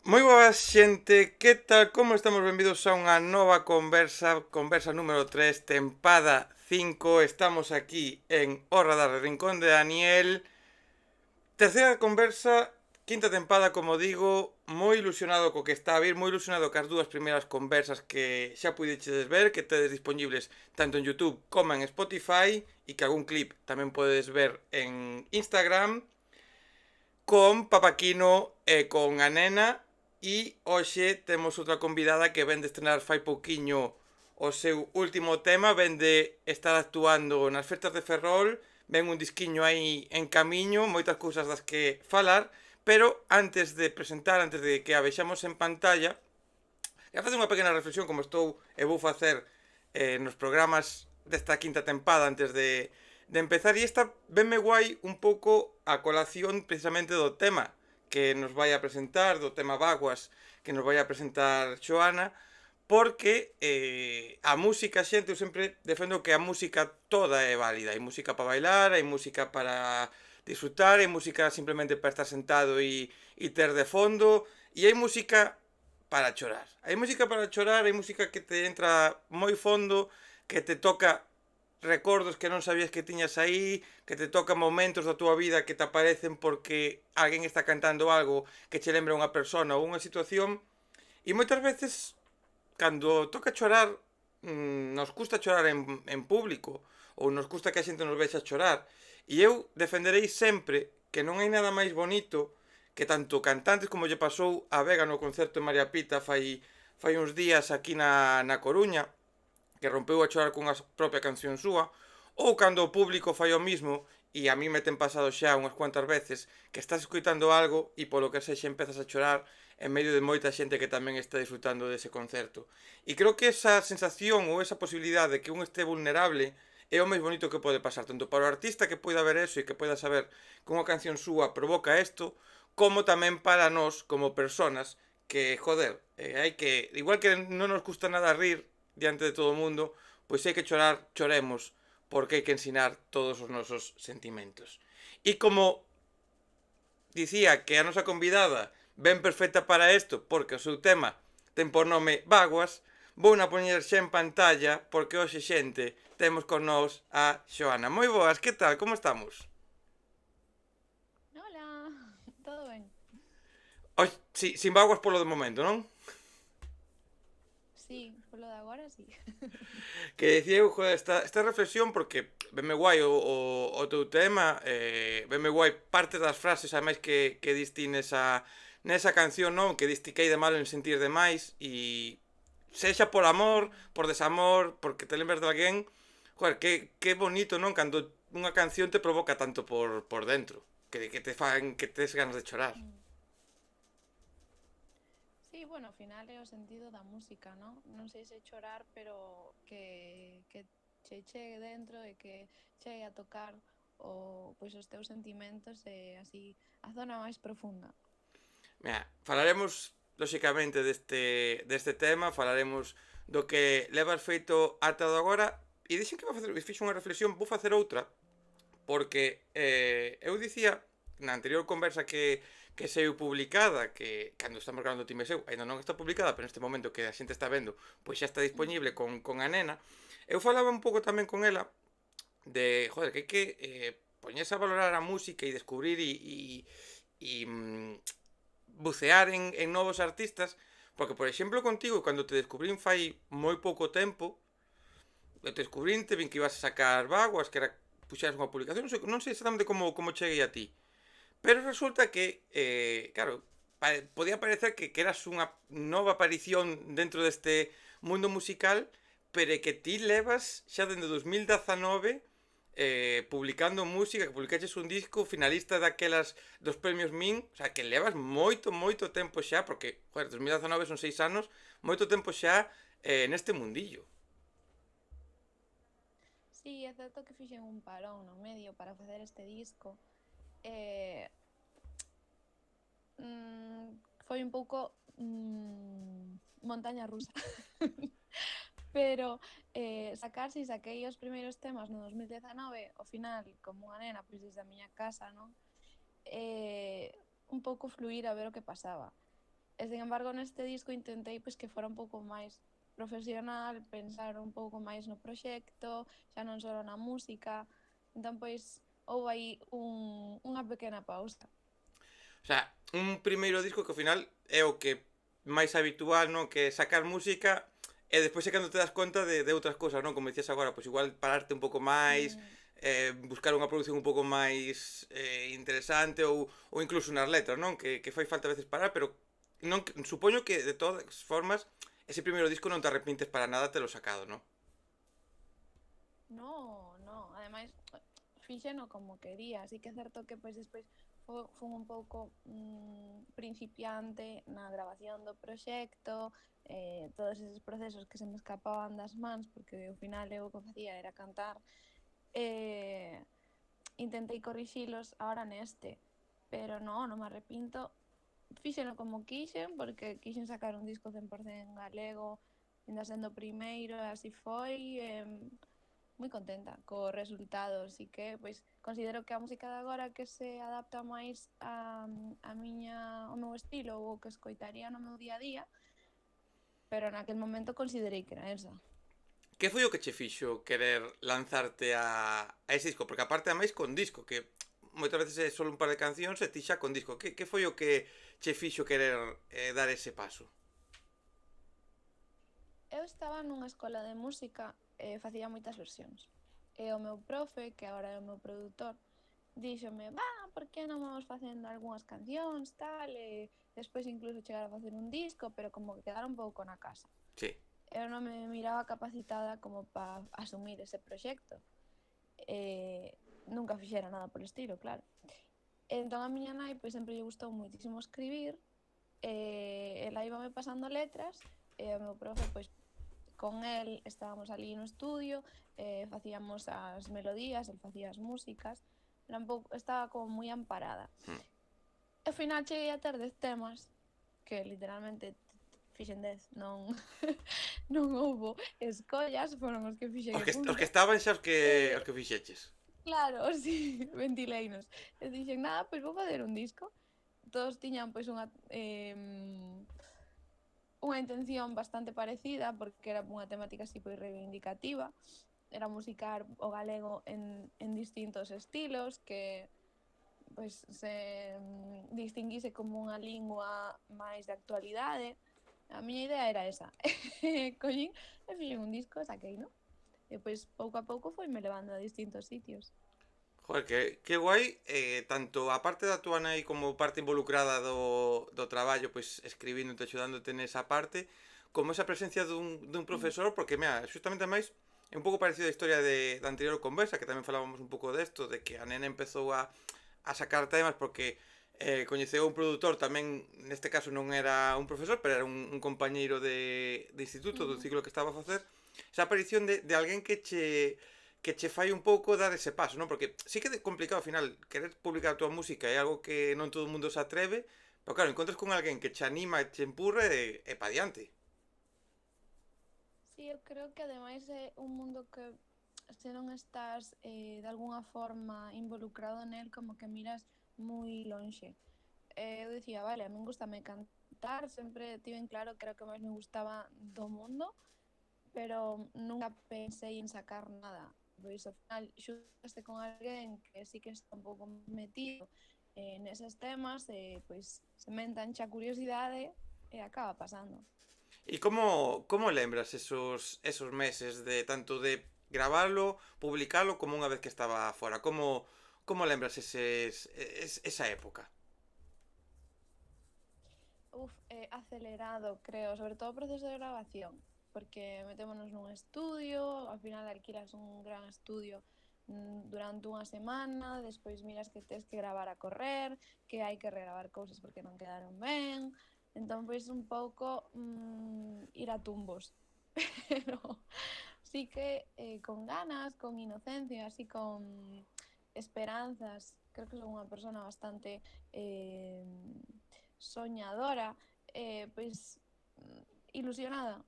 Moi boas xente, que tal? Como estamos? Benvidos a unha nova conversa número 3, tempada 5. Estamos aquí en O Radar de Rincón de Daniel. Terceira conversa, quinta tempada, como digo, moi ilusionado co que está a vir, moi ilusionado cas dúas primeiras conversas que xa puidechedes ver, que tedes disponibles tanto en YouTube como en Spotify, e que algún clip tamén podedes ver en Instagram, con Papaquino e con a nena. E hoxe temos outra convidada que ven de estrenar fai pouquiño o seu último tema, ven de estar actuando nas festas de Ferrol, ven un disquiño aí en camiño, moitas cousas das que falar, pero antes de presentar, antes de que a vexamos en pantalla, e facer unha pequena reflexión como estou e vou facer nos programas desta quinta tempada antes de empezar, e esta venme guai un pouco a colación precisamente do tema que nos vai a presentar, do tema Vaguas que nos vai a presentar Xoana, porque a música, xente, eu sempre defendo que a música toda é válida. Hai música para bailar, hai música para disfrutar, hai música simplemente para estar sentado e ter de fondo, e hai música para chorar. Hai música para chorar, hai música que te entra moi fondo, que te toca recordos que non sabías que tiñas aí, que te toca momentos da túa vida que te aparecen porque alguén está cantando algo que che lembra unha persona ou unha situación, e moitas veces cando toca chorar, nos custa chorar en público, ou nos custa que a xente nos vexa chorar, e eu defenderei sempre que non hai nada máis bonito que tanto cantantes como lle pasou a Vega no concerto de María Pita fai uns días aquí na Coruña, que rompeu a chorar cunha propia canción súa, ou cando o público fai o mismo, e a mí me ten pasado xa unhas cuantas veces, que estás escuitando algo e polo que sexa empezas a chorar en medio de moita xente que tamén está disfrutando dese concerto. E creo que esa sensación ou esa posibilidade de que un este vulnerable é o máis bonito que pode pasar, tanto para o artista que poida ver eso e que poida saber que unha canción súa provoca isto, como tamén para nós como personas que, joder, hai que, igual que non nos gusta nada rir diante de todo o mundo, pois se hai que chorar, choremos, porque hai que ensinar todos os nosos sentimentos. E como dicía que a nosa convidada ven perfecta para isto, porque o seu tema ten por nome Vaguas, vou na poñer xa en pantalla, porque hoxe, xente, temos con nós a Xoana. Moi boas, que tal, como estamos? Hola, ¿todo bien? Hoxe, sin vaguas polo de momento, non? Sí, por lo de ahora sí. Que decía eu, joder, esta reflexión, porque veme guai o teu tema, veme guai parte das frases ademais que diste nesa canción, non? Que diste que hai de malo en sentir demais, e sexa por amor, Mm. por desamor, porque te lembras de alguén, joder, que bonito, non? Cando unha canción te provoca tanto por dentro, que te fan que tes ganas de chorar. Mm. Sí, bueno, ao final é o sentido da música, ¿no? Non sei se chorar, pero que chegue dentro e que chegue a tocar pois os teus sentimentos e así a zona máis profunda. Mira, falaremos lóxicamente deste tema, falaremos do que levas feito ata do agora, e dixen que vou facer, fixo unha reflexión, vou facer outra, porque eu dicía na anterior conversa que saiu publicada, que cando estamos grabando o time seu, ainda non está publicada, pero neste momento que a xente está vendo, pois xa está disponible Mm. con a nena. Eu falaba un pouco tamén con ela de, joder, que hai que poñerse a valorar a música e descubrir e bucear en novos artistas, porque, por exemplo, contigo, cando te descubrín fai moi pouco tempo, te descubrinte, vin que ibas a sacar Vaguas, que era puxeras unha publicación, non sei exactamente como cheguei a ti, pero resulta que, claro, podía parecer que eras unha nova aparición dentro deste mundo musical, pero é que ti levas xa dende 2019 publicando música, que publicaches un disco finalista daquelas dos premios Min, o sea, que levas moito tempo xa, porque, joder, 2019 son 6 anos, moito tempo xa neste mundillo. Sí, é certo que fixen un parón no medio para facer este disco. Eh, Foi un pouco montaña rusa. Pero sacar, si saquei os primeiros temas no 2019, ao final, como unha nena, pois desde a miña casa, non? Un pouco fluir a ver o que pasaba. E, sen embargo, neste disco intentei pois, que fora un pouco máis profesional, pensar un pouco máis no proxecto, xa non só na música. Entón, pois, houve aí unha pequena pausa. O sea, un primeiro disco que ao final é o que máis habitual, non? Que é sacar música e despois é cando te das conta de outras cousas, non? Como dicías agora, pois igual pararte un pouco máis, Mm, buscar unha produción un pouco máis interesante ou incluso nas letras, non? Que fai falta a veces parar, pero non supoño que de todas formas ese primeiro disco non te arrepintes para nada telo sacado, non? no, no, ademais fixeno como quería, así que é certo que pois despois fun un pouco principiante na grabación do proxecto, todos eses procesos que se me escapaban das mans, porque ao final eu o que facía era cantar, eh, intentei corrixilos ahora neste, pero non me arrepinto, fixeno como quixen, porque quixen sacar un disco 100% galego, ainda sendo o primeiro, e así foi, moi contenta co resultado, así que pois considero que a música de agora que se adapta máis a miña, ao meu estilo ou o que escoitaría no meu día a día, pero naquel momento considerei que era esa. Que foi o que che fixo querer lanzarte a ese disco? Porque aparte ademais con disco, que moitas veces é só un par de cancións e ti xa con disco. Que foi o que che fixo querer dar ese paso? Eu estaba nunha escola de música e facía moitas versións. E o meu profe, que agora é o meu produtor, díxome, va, por que non vamos facendo algunhas cancións, tal, e despois incluso chegar a facer un disco, pero como que quedar un pouco na casa. Sí. Eu non me miraba capacitada como para asumir ese proxecto. Nunca fixera nada por estilo, claro. Entón a miña nai pois, sempre lle gustou moitísimo escribir, ela íbame pasando letras, e o meu profe, pois, con el estábamos ali no estudio, facíamos as melodías, el facía as músicas, era un pouco, estaba como moi amparada. Hmm. E ao final cheguei a ter 10 temas, que literalmente fixen 10, non, non houbo escollas, foron os que fixen e Os punto. que estaban xa Eh, os que fixeches. claro, sí, ventileinos. E dixen, nada, pois vou fazer un disco. Todos tiñan pois unha intención bastante parecida, porque era unha temática así pois reivindicativa, era musicar o galego en distintos estilos, que pois se distinguise como unha lingua máis de actualidade. A miña idea era esa. Collín e fixen un disco e saquei, non? E pois pouco a pouco foi me levando a distintos sitios. Joder, que guai, tanto a parte da túa nai como parte involucrada do traballo, pois escribíndote, axudándote nesa parte, como esa presencia dun Mm. profesor, porque, mira, xustamente máis, é un pouco parecido a historia da anterior conversa, que tamén falábamos un pouco desto, de que a nena empezou a sacar temas porque coñeceu un produtor tamén, neste caso non era un profesor, pero era un compañeiro de instituto do Mm. ciclo que estaba a facer, esa aparición de alguén que che fai un pouco dar ese paso, non? Porque sí que é complicado ao final querer publicar a túa música é algo que non todo o mundo se atreve, pero claro, encontras con alguén que che anima e che empurre e pa diante. Sí, eu creo que ademais é un mundo que se non estás de alguna forma involucrado nel, como que miras moi lonxe. Eu dicía, vale, a min gustame cantar, sempre tiven claro que era o que máis me gustaba do mundo, pero nunca pensei en sacar nada. Pois ao final xuntaste con alguén que sí que está un pouco metido neses temas, e pois sementan xa curiosidade e acaba pasando. E como lembras esos meses de tanto de gravalo, publicalo, como unha vez que estaba fora? Como lembras esa época? Acelerado, creo, sobre todo o proceso de grabación, porque metémonos nun estudio, ao final alquilas un gran estudio durante unha semana, despois miras que tes que gravar a correr, que hai que regravar cousas porque non quedaron ben, entón pois un pouco ir a tumbos, pero sí que con ganas, con inocencia, así con esperanzas, creo que son unha persona bastante soñadora, pois ilusionada.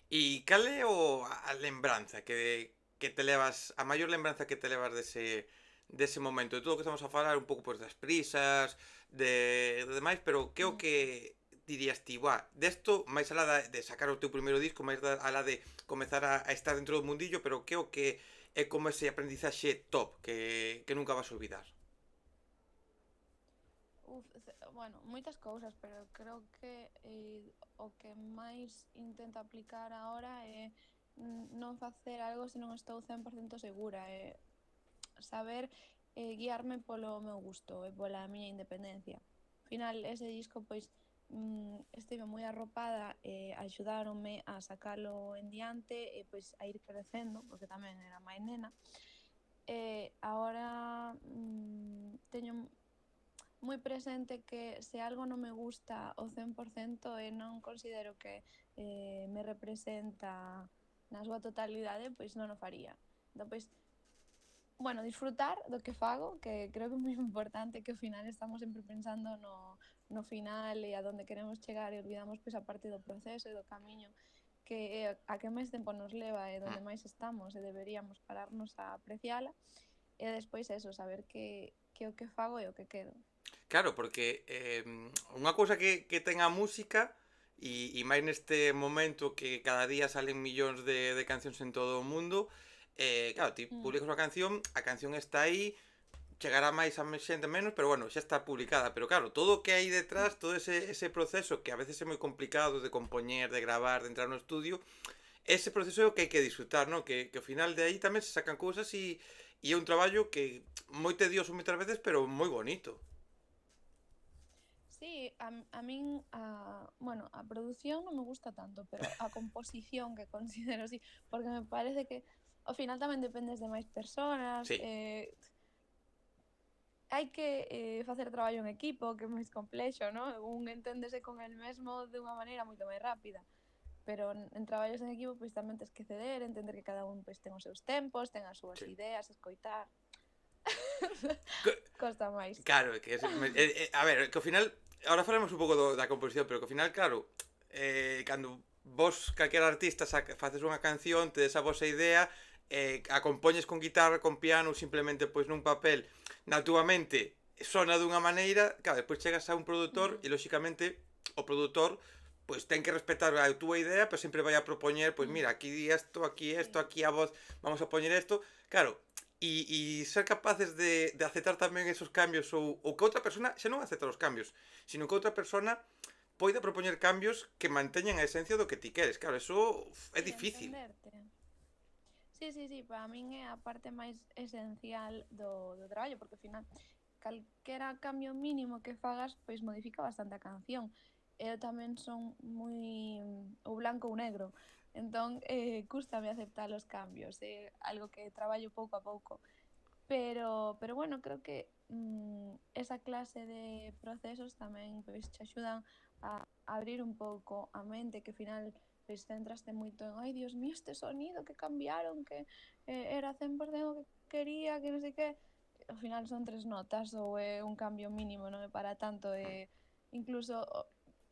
E cal é a lembranza que te levas, a maior lembranza que te levas dese momento, de todo o que estamos a falar un pouco pois das prisas, de demais, pero que é o Mm. dirías ti, buah, desto, máis alá de sacar o teu primeiro disco, máis alá de comezar a estar dentro do mundillo, pero que o que é como ese aprendizaxe top que nunca vas a olvidar? Bueno, moitas cousas, pero creo que o que máis intento aplicar agora é non facer algo se non estou 100% segura, saber guiarme polo meu gusto e pola miña independencia. Ao final, ese disco, pois, estive moi arropada e axudáronme a sacalo en diante e pois a ir crecendo, porque tamén era máis nena. E agora teño moi presente que se algo non me gusta ao 100% e non considero que me representa na súa totalidade, pois non o faría. Entón, pois, bueno, disfrutar do que fago, que creo que é moi importante, que ao final estamos sempre pensando no final e a donde queremos chegar e olvidamos pois a parte do proceso e do camiño que é a que máis tempo nos leva e donde máis estamos e deberíamos pararnos a apreciala e despois eso, saber que o que fago é o que quedo. Claro, porque unha cousa que ten a música e máis neste momento que cada día salen millóns de cancións en todo o mundo, claro, ti Mm, publicas unha canción, a canción está aí, chegará máis a xente menos, pero bueno, xa está publicada. Pero claro, todo o que hai detrás, todo ese proceso que a veces é moi complicado de compoñer, de gravar, de entrar no estudio, ese proceso é o que hai que disfrutar, ¿no? Que ao final de aí tamén se sacan cousas e é un traballo que moi tedioso moitas veces, pero moi bonito. sí, a min bueno, a produción non me gusta tanto, pero a composición que considero así, porque me parece que ao final tamén dependes de máis persoas, Sí. hai que facer traballo en equipo, que é máis complexo, ¿no? Un enténdese con el mesmo de unha maneira moito máis rápida, pero en traballos en equipo pois tamén tens que ceder, entender que cada un pois ten os seus tempos, ten as súas Sí. ideas, escoitar. Co- Costa máis. Claro, que a ver, que ao final, ahora falamos un pouco da composición, pero que ao final, claro, cando vos, calquera artista, faces unha canción, tedes a vosa idea, a compoñes con guitarra, con piano, simplemente pois nun papel, na túa mente sona dunha maneira, claro, despois chegas a un produtor Mm, e lóxicamente o produtor pois ten que respetar a túa idea, pero sempre vai a propoñer, pois mm, mira, aquí isto, sí. aquí a voz, vamos a poñer isto. Claro, e ser capaces de aceptar tamén esos cambios ou que outra persona xa non acepta os cambios, sino que outra persona poida propoñer cambios que manteñan a esencia do que ti queres. Claro, eso é Sí, difícil. entenderte. Sí, para min é a parte máis esencial do traballo, porque ao final calquera cambio mínimo que fagas, pois modifica bastante a canción. Eu tamén son moi ou blanco ou negro, entón cústame aceptar os cambios, é algo que traballo pouco a pouco. Pero bueno, creo que esa clase de procesos tamén pois te axudan a abrir un pouco a mente, que ao final pois centraste moito en ai, Dios mío, este sonido que cambiaron, que era 100% o que quería, que non sei que. Ao final son 3 notas ou é un cambio mínimo, non é para tanto, incluso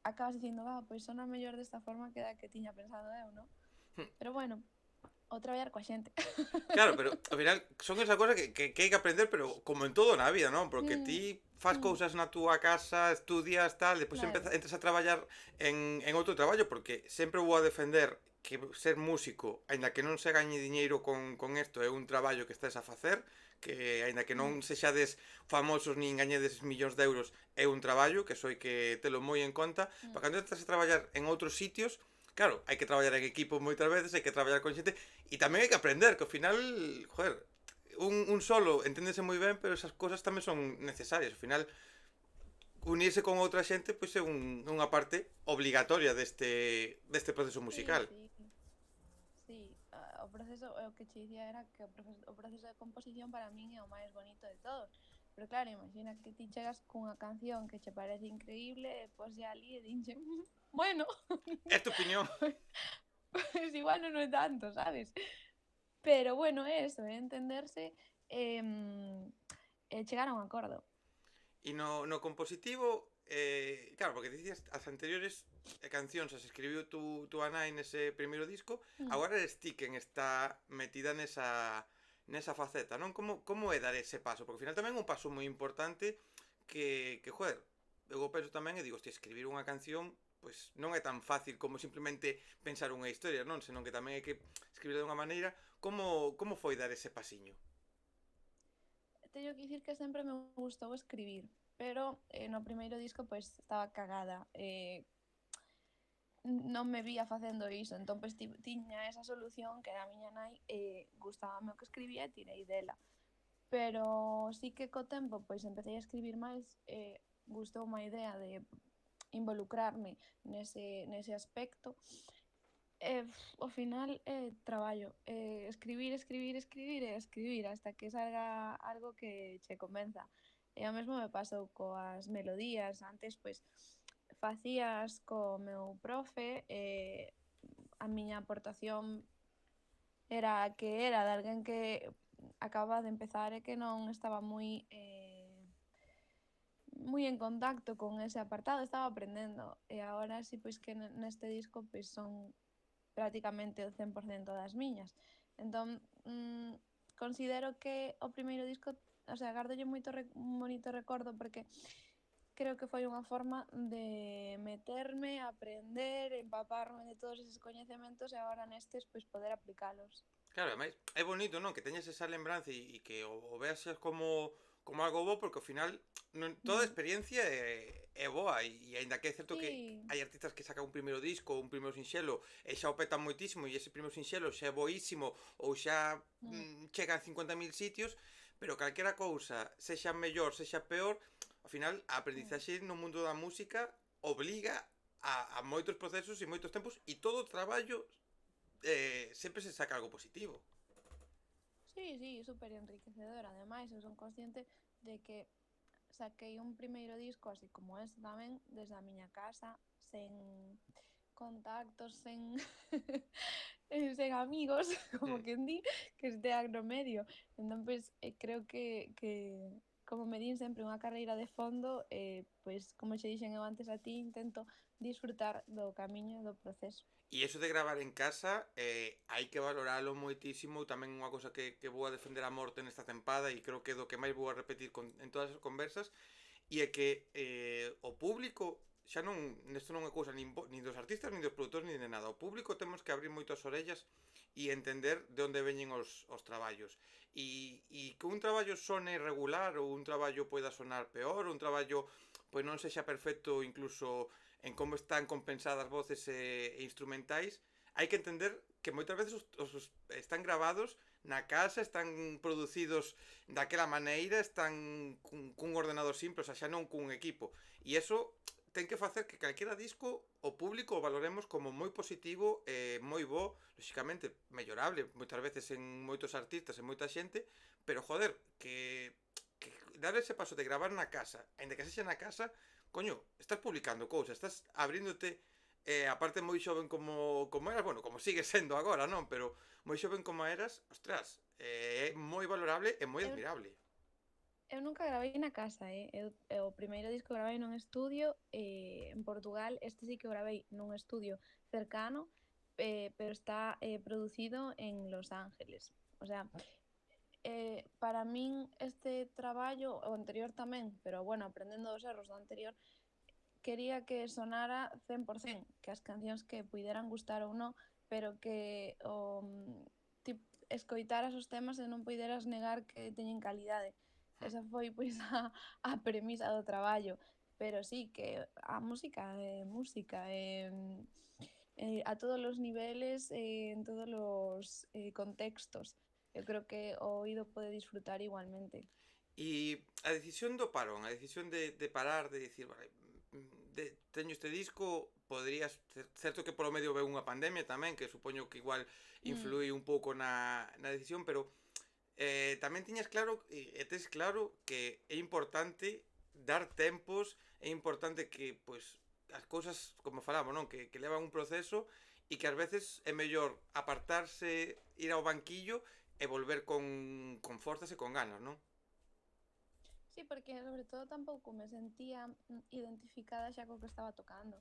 acabas dicindo, pois sona mellor desta forma que da que tiña pensado eu, non? Pero bueno, o traballar coa xente. Claro, pero ao final son esa cosa que hai que aprender, pero como en todo na vida, non? Porque Mm, ti fas mm, cousas na túa casa, estudias, tal, despois claro. entras a traballar en outro traballo, porque sempre vou a defender que ser músico, aínda que non se gañe diñeiro con isto, é un traballo que estás a facer, que aínda que Mm, non sexades famosos nin gañedes millóns de euros, é un traballo, que soy que telo moi en conta, mm. para cando entras a traballar en outros sitios, claro, hai que traballar en equipo moitas veces, hai que traballar con xente e tamén hai que aprender, que ao final, joder, un solo enténdese moi ben, pero esas cosas tamén son necesarias. Ao final, unirse con outra xente pois é unha parte obligatoria deste proceso Sí, musical. sí, sí. O proceso, o que che dicía era que o proceso de composición para min é o máis bonito de todos. Pero claro, imagina que ti chegas cunha canción que che parece increíble e pos ya ali e dinche, bueno, É tu opinión. pues igual non é tanto, sabes? Pero bueno, é eso, é entenderse e chegar a un acordo. E no compositivo, claro, porque dicías as anteriores cancións as escribiu tu nai nese primeiro disco, Mm. agora eres ti quen está metida nesa faceta, non? Como é dar ese paso? Porque ao final tamén é un paso moi importante que joder, eu o penso tamén e digo, hostia, escribir unha canción pois non é tan fácil como simplemente pensar unha historia, non? Senón que tamén hai que escribir de unha maneira. Como foi dar ese pasiño? Teño que dicir que sempre me gustou escribir, pero no primeiro disco pois estaba cagada. Non me vía facendo iso, entón pois tiña esa solución que era a miña nai gustábame o que escribía e tirei dela. Pero sí que co tempo pois empecé a escribir máis, gustou unha idea de involucrarme nese aspecto. Ao final traballo, escribir, escribir, escribir e escribir hasta que salga algo que che convenza. E o mesmo me pasou coas melodías. Antes, pois, facías co meu profe, a miña aportación era a que era de alguén que acaba de empezar e que non estaba moi en contacto con ese apartado, estaba aprendendo. E agora sí, pois que neste disco pois son prácticamente o 100% das miñas. Entón, considero que o primeiro disco, o sea, gardolle un bonito recordo porque creo que foi unha forma de meterme, aprender, empaparme de todos eses coñecementos e agora nestes pois poder aplicalos. Claro, ademais é bonito, non? Que teñas esa lembranza e que o veas como algo bo, porque ao final toda Mm. experiencia é boa e aínda que é certo que Sí. hai artistas que sacan un primeiro disco ou un primeiro sinxelo e xa o petan moitísimo e ese primeiro sinxelo xa é boísimo ou xa Mm. chega a 50.000 sitios, pero calquera cousa, sexa mellor, sexa peor, ao final a Mm. aprendizaxe no mundo da música obliga a moitos procesos e moitos tempos e todo o traballo sempre se saca algo positivo. Sí, sí, súper enriquecedor. Ademais, eu son consciente de que saquei un primeiro disco así como este tamén desde a miña casa, sen contactos, sen sen amigos, como Mm. quen di, que estean no medio. Entón, pois, creo que como me din sempre unha carreira de fondo, pois, como xe dixen eu antes a ti, intento disfrutar do camiño do proceso. E iso de gravar en casa hai que valoralo moitísimo. Tamén unha cosa que vou a defender a morte nesta tempada e creo que é do que máis vou a repetir en todas as conversas e é que o público xa non, nesto non é cousa nin dos artistas, nin dos produtores, nin de nada. O público temos que abrir moito as orellas e entender de onde veñen os traballos. E que un traballo sone regular ou un traballo poida sonar peor, un traballo pois non sexa perfecto incluso en como están compensadas voces e instrumentais, hai que entender que moitas veces están grabados na casa, están producidos daquela maneira, están cun ordenador simple, o sea, xa non cun equipo. E iso ten que facer que calquera disco o público o valoremos como moi positivo e moi bo, lóxicamente mellorable moitas veces en moitos artistas e moita xente, pero joder, que dar ese paso de gravar na casa, aínda que sexa na casa, coño, estás publicando cousas, estás abríndote aparte moi xoven como eras, bueno, como sigues sendo agora, non? Pero moi xoven como eras, ostras, é moi valorable e moi Eu admirable. Eu nunca gravei na casa, o primeiro disco gravei nun estudio en Portugal. Este sí que o gravei nun estudio cercano, pero está producido en Los Ángeles. O sea, para min este traballo, o anterior tamén, pero bueno, aprendendo dos erros do anterior, quería que sonara 100%, que as cancións que puideran gustar ou non, pero que escoitaras os temas e non puideras negar que teñen calidade. Esa foi pois a premisa do traballo, pero sí que a música é música, a todos os niveles, en todos os contextos. Eu creo que o oído pode disfrutar igualmente. E a decisión do parón, a decisión de parar, de dicir, vale, teño este disco, podrías, certo que polo medio veu unha pandemia tamén, que supoño que igual Mm. influi un pouco na decisión, pero tamén tiñas claro e tes claro que é importante dar tempos, é importante que, pois, as cousas, como falamos, non? Que levan un proceso e que ás veces é mellor apartarse, ir ao banquillo e volver con forzas e con ganas, non? Sí, porque sobre todo tampouco me sentía identificada xa co que estaba tocando.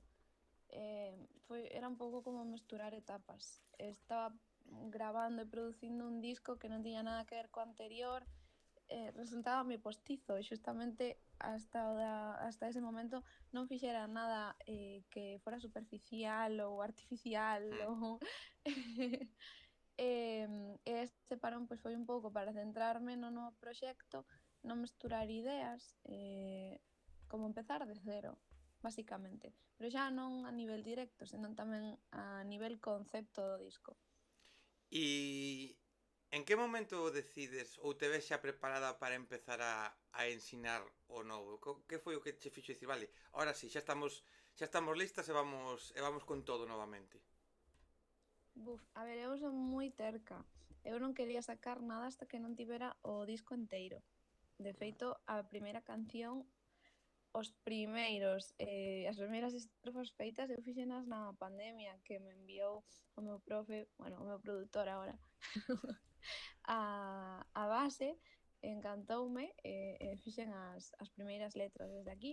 Era un pouco como mesturar etapas. Estaba gravando e producindo un disco que non tiña nada que ver co anterior, resultábame postizo e xustamente hasta ese momento non fixera nada que fora superficial ou artificial Mm. ou e este parón pois foi un pouco para centrarme no novo proxecto, non mesturar ideas, como empezar de cero, basicamente. Pero xa non a nivel directo, senón tamén a nivel concepto do disco. E en que momento decides ou te ves xa preparada para empezar a ensinar o novo? Que foi o que che fixo dicir, vale, ahora sí, xa estamos listas e vamos con todo novamente? Buf, a ver, eu son moi terca. Eu non quería sacar nada hasta que non tivera o disco enteiro. De feito, a primeira canción, as primeiras estrofas feitas, eu fixenas na pandemia, que me enviou o meu profe, bueno, o meu produtor agora, a base, encantoume, e fixen as primeiras letras desde aquí,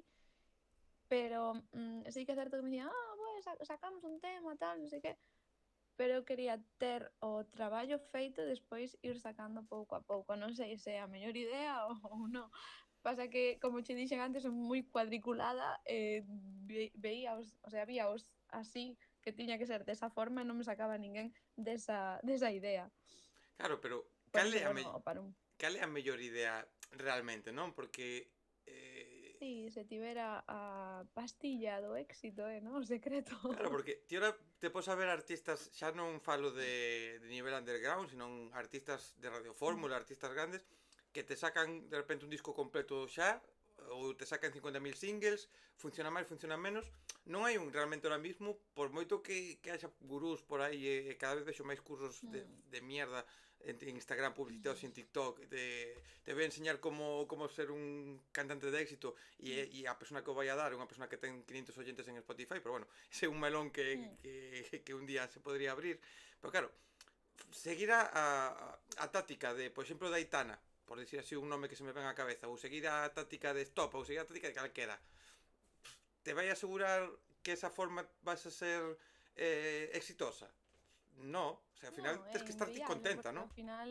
pero sí que é certo que me dicían, pues, sacamos un tema, tal, non sei que, pero eu quería ter o traballo feito e despois ir sacando pouco a pouco. Non sei se é a mellor idea ou non. Pasa que, como che dixen antes, son moi cuadriculada e veíaos, o sea, víaos así, que tiña que ser desa forma e non me sacaba ninguén desa idea. Claro, pero Por iso, bueno, o parón. cal é a mellor idea realmente, non? Porque Sí, se tivera a pastilla do éxito, non? O secreto. claro, porque ti ahora te podes a ver artistas, xa non falo de nivel underground, senón artistas de radiofórmula, artistas grandes, que te sacan de repente un disco completo xa, ou te sacan 50.000 singles, funciona máis, funciona menos. Non hai un realmente ahora mismo, por moito que haxa gurús por aí, cada vez vexo máis cursos de mierda en Instagram publicitados en TikTok, te voy a enseñar como ser un cantante de éxito e a persona que o vai a dar é unha persona que ten 500 oyentes en Spotify, pero bueno, ese é un melón que un día se podría abrir. Pero claro, seguir a táctica de, por exemplo, da Aitana, por decir así un nome que se me ven á cabeza, ou seguir a táctica de Stop, ou seguir a táctica de calquera, te vai asegurar que esa forma vas a ser exitosa? No, o sea, al final Non, é tens que estar ti inviable, contenta, porque ¿no? ao final,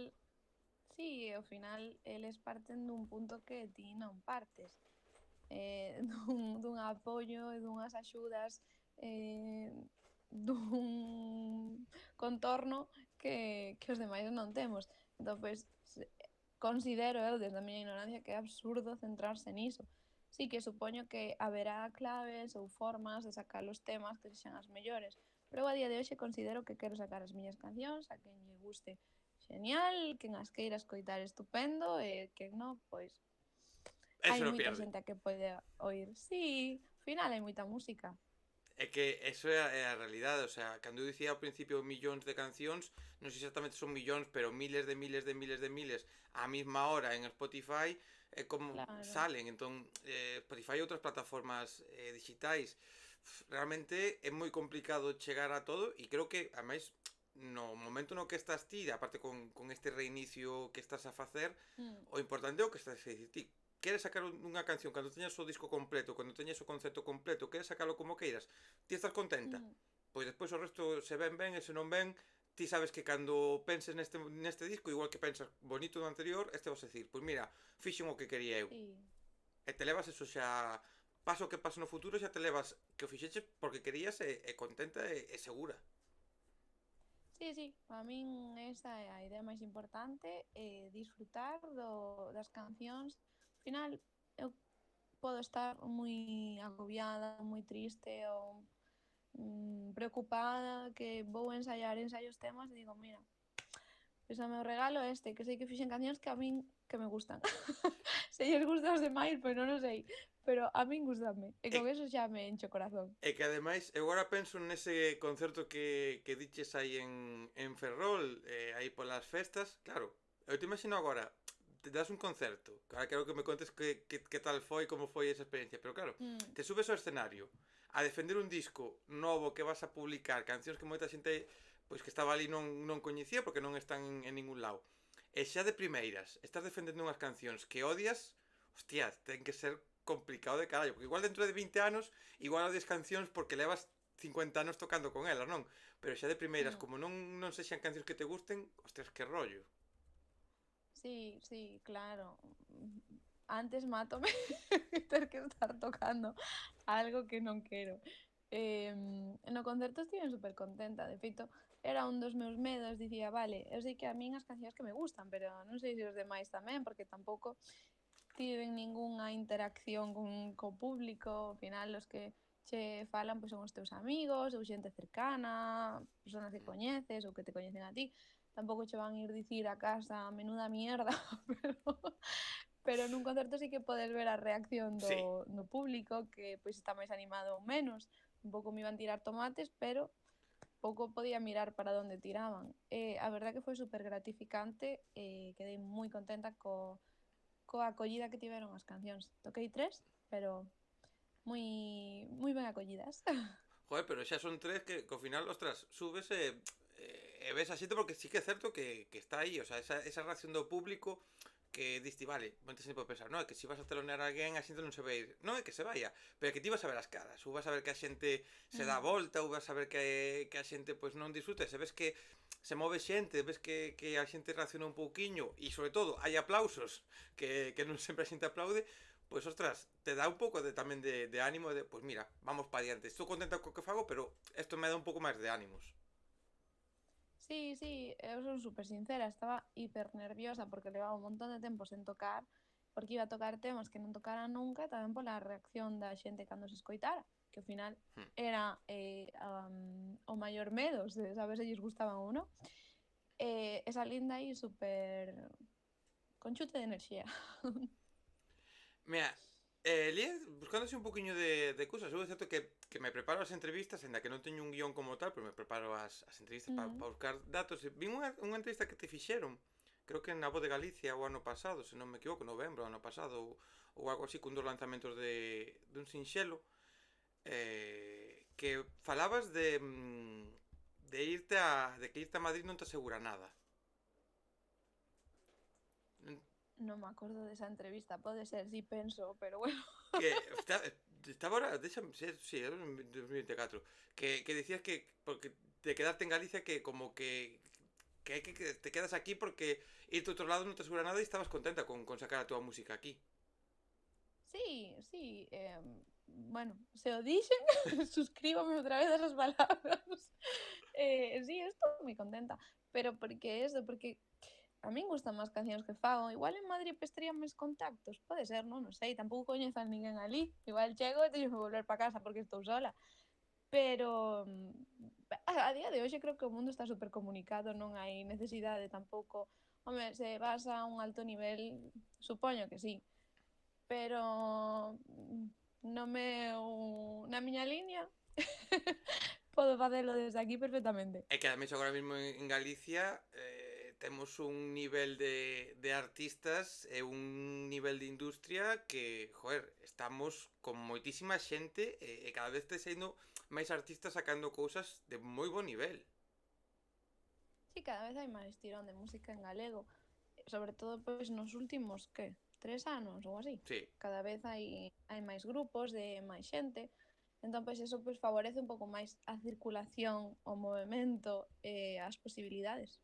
sí, ao final eles parten dun punto que ti non partes. Dun apoio e dunhas axudas, eh, dun contorno que os demais non temos. Entón, pois, considero eu, desde a miña ignorancia, que é absurdo centrarse niso. Sí que supoño que haberá claves ou formas de sacar os temas que sexan as mellores, pero eu a día de hoxe considero que quero sacar as miñas cancións, a quen lle guste genial, quen as queira escoitar estupendo e quen non, pois hai Eso no moita pierde. xente a que pode oír. Sí, ao final hai moita música. É que eso é a realidade, o sea, cando eu dicía ao principio millóns de cancións, non sei exactamente son millóns, pero miles de miles de miles de miles á mesma hora en Spotify, é como Claro. salen, entón Spotify e outras plataformas digitais, realmente é moi complicado chegar a todo e creo que, ademais, no momento no que estás ti, aparte con este reinicio que estás a facer, Mm, o importante é o que estás a dicir ti. Queres sacar unha canción cando teñas o disco completo, cando teñas o concepto completo, queres sacalo como queiras, ti estás contenta, mm. pois despois o resto se ven ben e se non ven, ti sabes que cando penses neste disco, igual que pensas bonito do anterior, este vas a decir, pois mira, fixen o que quería eu. Sí, E te levas eso xa, paso que paso no futuro, xa te levas que o fixeches porque querías e contenta e segura. sí, sí. Para min esa é a idea máis importante, disfrutar das cancións. Ao final, eu podo estar moi agobiada, moi triste ou preocupada que vou ensaiar, ensaio os temas e digo, mira, pois o meu regalo é este, que sei que fixen cancións que a min que me gustan. Se lles gusta aos demais, pois non o sei, pero a min gustame, e con E, eso xa me encho o corazón. e que ademais, eu agora penso nese concerto que diches aí en Ferrol, aí polas festas, claro, eu te imagino agora, te das un concerto, ahora quero que me contes que tal foi, como foi esa experiencia, pero claro, Mm, te subes ao escenario a defender un disco novo que vas a publicar, cancións que moita xente pois que estaba ali non coñecía porque non están en ningún lado. E xa de primeiras, estás defendendo unhas cancións que odias, hostia, ten que ser complicado de carallo, porque igual dentro de 20 anos, igual odias cancións porque levas 50 anos tocando con elas, non? Pero xa de primeiras, mm. como non sexan cancións que te gusten, ostras, que rollo. Sí, sí, claro. antes mátome ter que estar tocando algo que non quero. No concerto estive super contenta, de feito, era un dos meus medos, dicía, vale, eu sei que a min as cancións que me gustan, pero non sei se os demais tamén, porque tampouco tiven ningunha interacción co público, ao final os que che falan pois son os teus amigos, ou xente cercana, personas que coñeces ou que te coñecen a ti, tampouco che van ir dicir a casa menuda mierda, pero nun concerto sí que podes ver a reacción Sí. do público, que pois está máis animado ou menos, un pouco me iban tirar tomates, pero pouco podía mirar para onde tiraban. A verdad que foi super gratificante, quedei moi contenta coa acollida que tiveron as cancións. Toquei 3, pero moi ben acollidas. Joder, pero xa son tres que ao final, ostras, subes e ves a xente porque sí que é certo que está aí, o sea, esa reacción do público que diste, vale, moita xente pode pensar, non, é que se vas a telonear a alguén a xente non se vai ir, non é que se vaya, pero é que ti vas a ver as caras, ou vas a ver que a xente se dá a Mm. volta, ou vas a ver que a xente pois non disfruta, se ves que se move xente, ves que a xente reacciona un pouquiño e sobre todo hai aplausos que non sempre a xente aplaude, pois ostras, te dá un pouco de tamén de ánimo de, pois mira, vamos para diante. Estou contenta co que fago, pero isto me dá un pouco máis de ánimos. Sí, sí, eu son super sincera, estaba hiper nerviosa porque levaba un montón de tempo sen tocar, porque iba a tocar temas que non tocara nunca, e tamén pola reacción da xente cando se escoitara, que ao final Hmm. era o maior medo, se saber se lles gustaban ou non. E salín aí super con chute de enerxía. Mira, Elías, buscándose un poquinho de cousas, eu é certo que me preparo as entrevistas, ainda que non teño un guión como tal, pero me preparo as entrevistas para Mm. buscar datos. E vin unha entrevista que te fixeron, creo que na Voz de Galicia o ano pasado, se non me equivoco, novembro, ano pasado, ou algo así, cun dos lanzamentos de un sinxelo, que falabas de que irte a Madrid non te asegura nada. Non me acordo desa entrevista, pode ser, si penso, pero bueno. Que estaba ahora, déxame ser, sí, era en 2024, que decías que porque de quedarte en Galicia que como que te quedas aquí porque irte a outro lado non te asegura nada e estabas contenta con sacar a túa música aquí. Sí, sí, bueno, se o dixen, suscríbome outra vez a esas palabras. Sí, estou moi contenta, pero porque eso, porque a min gustan máis cancións que fago. Igual en Madrid pestaría máis contactos, pode ser, non sei, tampouco coñezo a ninguén ali. Igual chego e teño que volver para casa porque estou sola. Pero a día de hoxe creo que o mundo está super comunicado, non hai necesidade tampouco. Home, se vas a un alto nivel, supoño que sí, pero no na miña liña podo facelo desde aquí perfectamente. É que ademais agora mesmo en Galicia temos un nivel de artistas e un nivel de industria que, joder, estamos con moitísima xente e cada vez te saindo máis artistas sacando cousas de moi bo nivel. Sí, cada vez hai máis tirón de música en galego, sobre todo pois nos últimos, que, 3 anos ou así. Sí. Cada vez hai máis grupos de máis xente, entón pois eso pois favorece un pouco máis a circulación, o movemento e as posibilidades.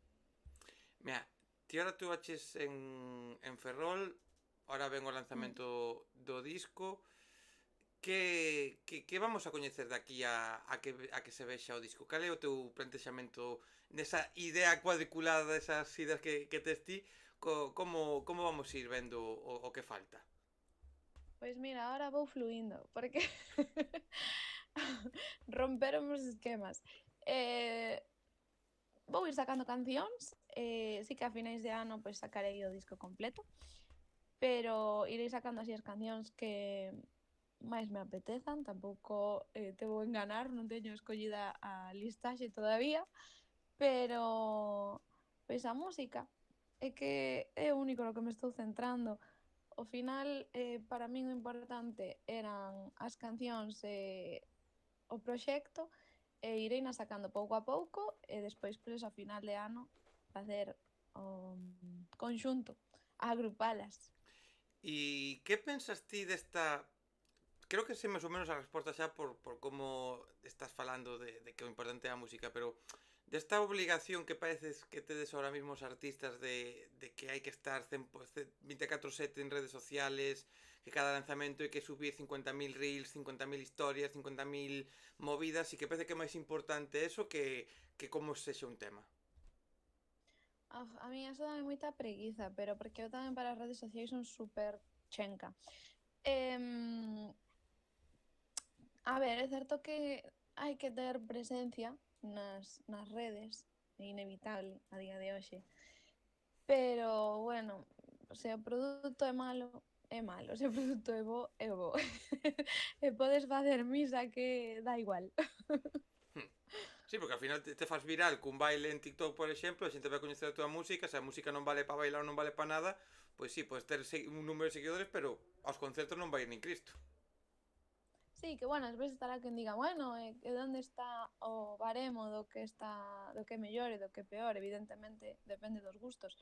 Mira, ti ahora tú baches en Ferrol, ahora ven o Mm. lanzamento do disco. Que vamos a coñecer daqui a que se vexa o disco? Cal é o teu plantexamento nesa idea cuadriculada, desas ideas que tes ti? Como vamos ir vendo o que falta? Pois mira, ahora vou fluindo, porque romperon os esquemas. Eh, Vou ir sacando cancións, sí que a finais de ano pois sacarei o disco completo, pero irei sacando así as cancións que máis me apetezan, tampouco te vou enganar, non teño escollida a listaxe todavía, pero pois a música é que é o único no que me estou centrando. Ao final, para min o importante eran as cancións e o proxecto, e irei na sacando pouco a pouco e despois, pois, a final de ano facer o conxunto, agrupalas. E que pensas ti desta... Creo que sei máis ou menos a resposta xa por como estás falando de que o importante é a música, pero Desta obligación que pareces que tedes ahora mismo os artistas de que hai que estar 100%, 24/7 en redes sociales, que cada lanzamento hai que subir 50.000 reels, 50.000 historias, 50.000 movidas, e que parece que é máis importante eso que como sexa un tema. A mí eso dame moita preguiza, pero porque eu tamén para as redes sociais son super chenca. Em, a ver, é certo que hai que ter presencia nas redes, é inevitable a día de hoxe. Pero, bueno, se o produto é malo, é malo. Se o produto é bo, é bo. E podes facer misa que dá igual. Sí, porque ao final te faz viral cun baile en TikTok, por exemplo, a xente vai coñecer a tua música, se a música non vale para bailar ou non vale para nada, pois sí, podes ter un número de seguidores, pero aos concertos non vai nin Cristo. Sí, que bueno, ás veces estará quen diga, bueno, e onde está o baremo do que é mellor e do que é peor, evidentemente depende dos gustos.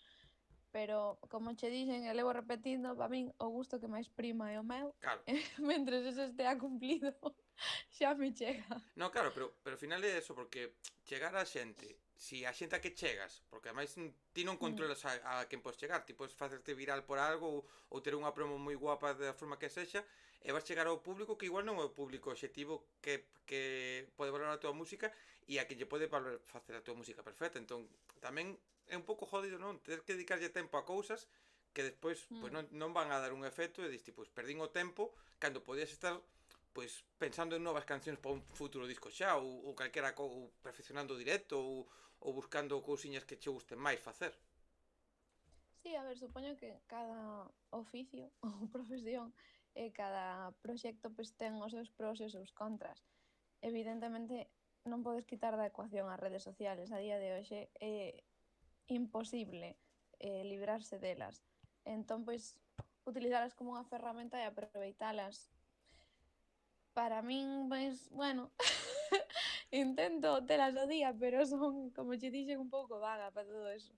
Pero, como che dixen e levo repetindo, para min o gusto que máis prima é o meu, Claro. e mentres eso estea cumplido, xa me chega. No, claro, pero ao final é eso, porque chegar á xente, si a xente a que chegas, porque ademais ti non Mm, controlas a quen podes chegar, ti podes facerte viral por algo ou ter unha promo moi guapa da forma que sexa, e vas chegar ao público que igual non é o público objetivo que pode valorar a tua música e a que lle pode facer a tua música perfecta. Entón, tamén é un pouco jodido, non? Ter que dedicarlle tempo a cousas que despois pois mm. non van a dar un efecto e diste, pois perdín o tempo cando podías estar pois pensando en novas cancións para un futuro disco xa ou calquera ou perfeccionando o directo ou buscando cousiñas que che gusten máis facer. Sí, a ver, supoño que cada oficio ou profesión e cada proxecto pois, ten os seus pros e os seus contras. Evidentemente, non podes quitar da ecuación as redes sociales. A día de hoxe é imposible librarse delas. Entón, pois, utilizalas como unha ferramenta e aproveitalas. Para min, pois, bueno, intento telas ao día, pero son, como che dixen, un pouco vaga para todo eso.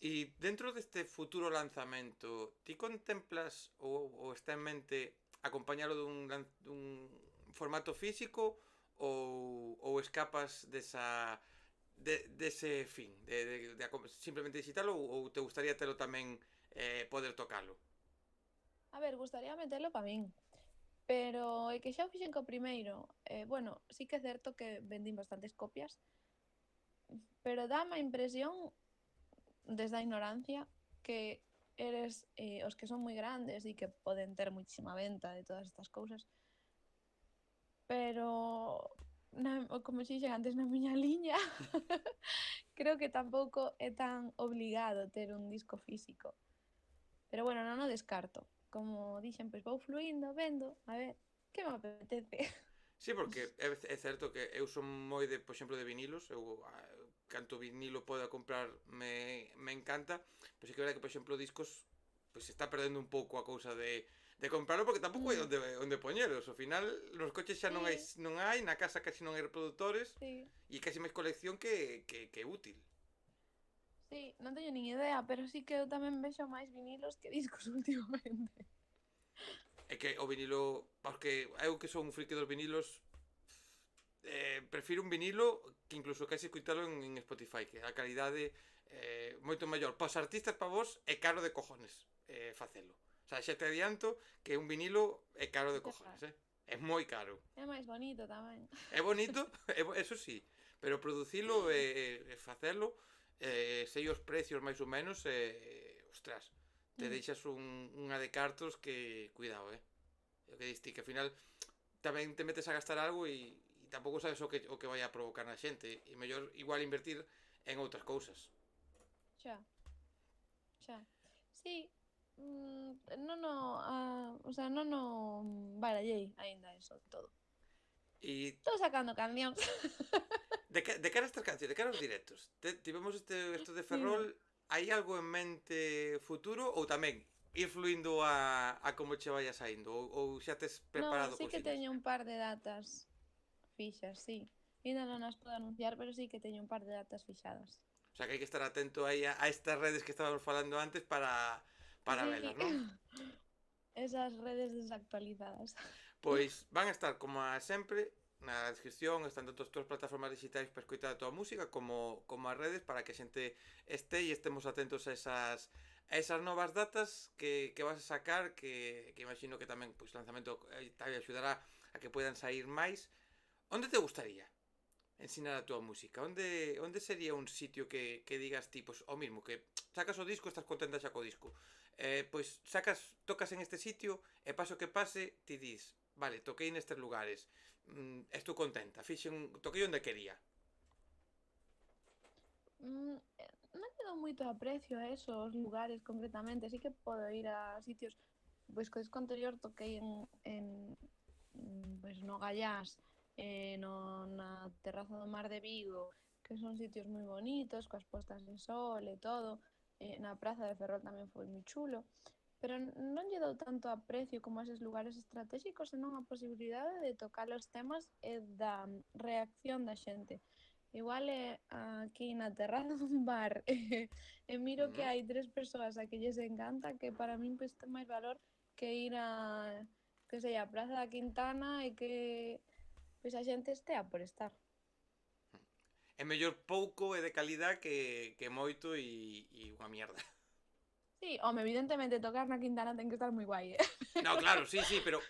E dentro deste futuro lanzamento, ti contemplas ou está en mente acompañalo dun formato físico ou escapas dese fin, simplemente digital ou te gustaría telo tamén poder tocalo? A ver, gustaría metelo para min, pero é que xa o fixen co primeiro. Bueno, sí que é certo que vendín bastantes copias, pero dá a impresión, desde a ignorancia, que eres os que son moi grandes e que poden ter muitísima venta de todas estas cousas, pero como xe dixen antes na miña liña, creo que tampouco é tan obligado ter un disco físico. Pero bueno, non o descarto. Como dixen, pois vou fluindo, vendo, a ver, que me apetece. Sí, porque é certo que eu son moi de, por exemplo, de vinilos, eu canto vinilo podo comprar me encanta, pero sí que é verdade que, por exemplo, discos pois se está perdendo un pouco a cousa de comprarlo porque tampouco hai Mm, onde poñelos. Ao final, nos coches xa sí, non hai, na casa casi non hai reproductores sí, e casi máis colección que útil. sí, non teño nin idea, pero sí que eu tamén vexo máis vinilos que discos últimamente. É que o vinilo, porque eu que son un friki dos vinilos, prefiro un vinilo que incluso casi escuitalo en Spotify, que a calidade moito maior. Para os artistas, para vos, é caro de cojones facelo. O sea, xa te adianto que un vinilo é caro de cojones, é moi caro. É máis bonito tamén. É bonito, eso sí, pero producilo e facelo, sei os precios máis ou menos, ostras, te Mm, deixas unha de cartos que, cuidado, é o que diste, que ao final tamén te metes a gastar algo e tampouco sabes o que vai a provocar na xente, e mellor igual invertir en outras cousas. xa, xa. Sí, non o, o sea, non o barallei aínda eso todo. E Estou sacando cancións. de cara a estas cancións, de cara aos directos, tivemos isto de Ferrol, Dime. hai algo en mente futuro ou tamén ir fluindo a como che vaya saindo ou xa tes No, preparado sí que cousiñas? teño un par de datas fixas, sí. Ainda non as podo anunciar, pero sí que teño un par de datas fixadas. O sea que hai que estar atento aí a estas redes que estábamos falando antes para Sí, velas, non? esas redes desactualizadas. Pois van a estar como a sempre na descripción están tanto as túas plataformas digitais para escoitar a túa música como as redes para que a xente este e estemos atentos a esas novas datas que vas a sacar que imagino que tamén pois, o lanzamento tamén axudará a que puedan sair máis. Onde te gustaría ensinar a túa música? Onde sería un sitio que digas ti, pois, o mismo, que sacas o disco, estás contenta xa co disco. Pois tocas en este sitio e paso que pase, ti dis, vale, toquei nestes lugares, estou contenta, toquei onde quería. Non lle dou moito aprecio a esos lugares concretamente, sí que podo ir a sitios, pois co disco anterior toquei pois no Gallás, na terraza do Mar de Vigo, que son sitios moi bonitos, coas postas de sol e todo, na praza de Ferrol tamén foi moi chulo, pero non lle dou tanto aprecio como a eses lugares estratégicos, senón a posibilidade de tocar os temas e da reacción da xente. Igual é aquí na terraza dun bar e miro que Mm. hai tres persoas a que lles encanta, que para min pois ten máis valor que ir que sei, a Praza da Quintana e que pois a xente estea por estar. É mellor pouco e de calidad que moito e unha mierda. Sí, home, evidentemente tocar na Quintana ten que estar moi guai, No, claro, sí, sí, pero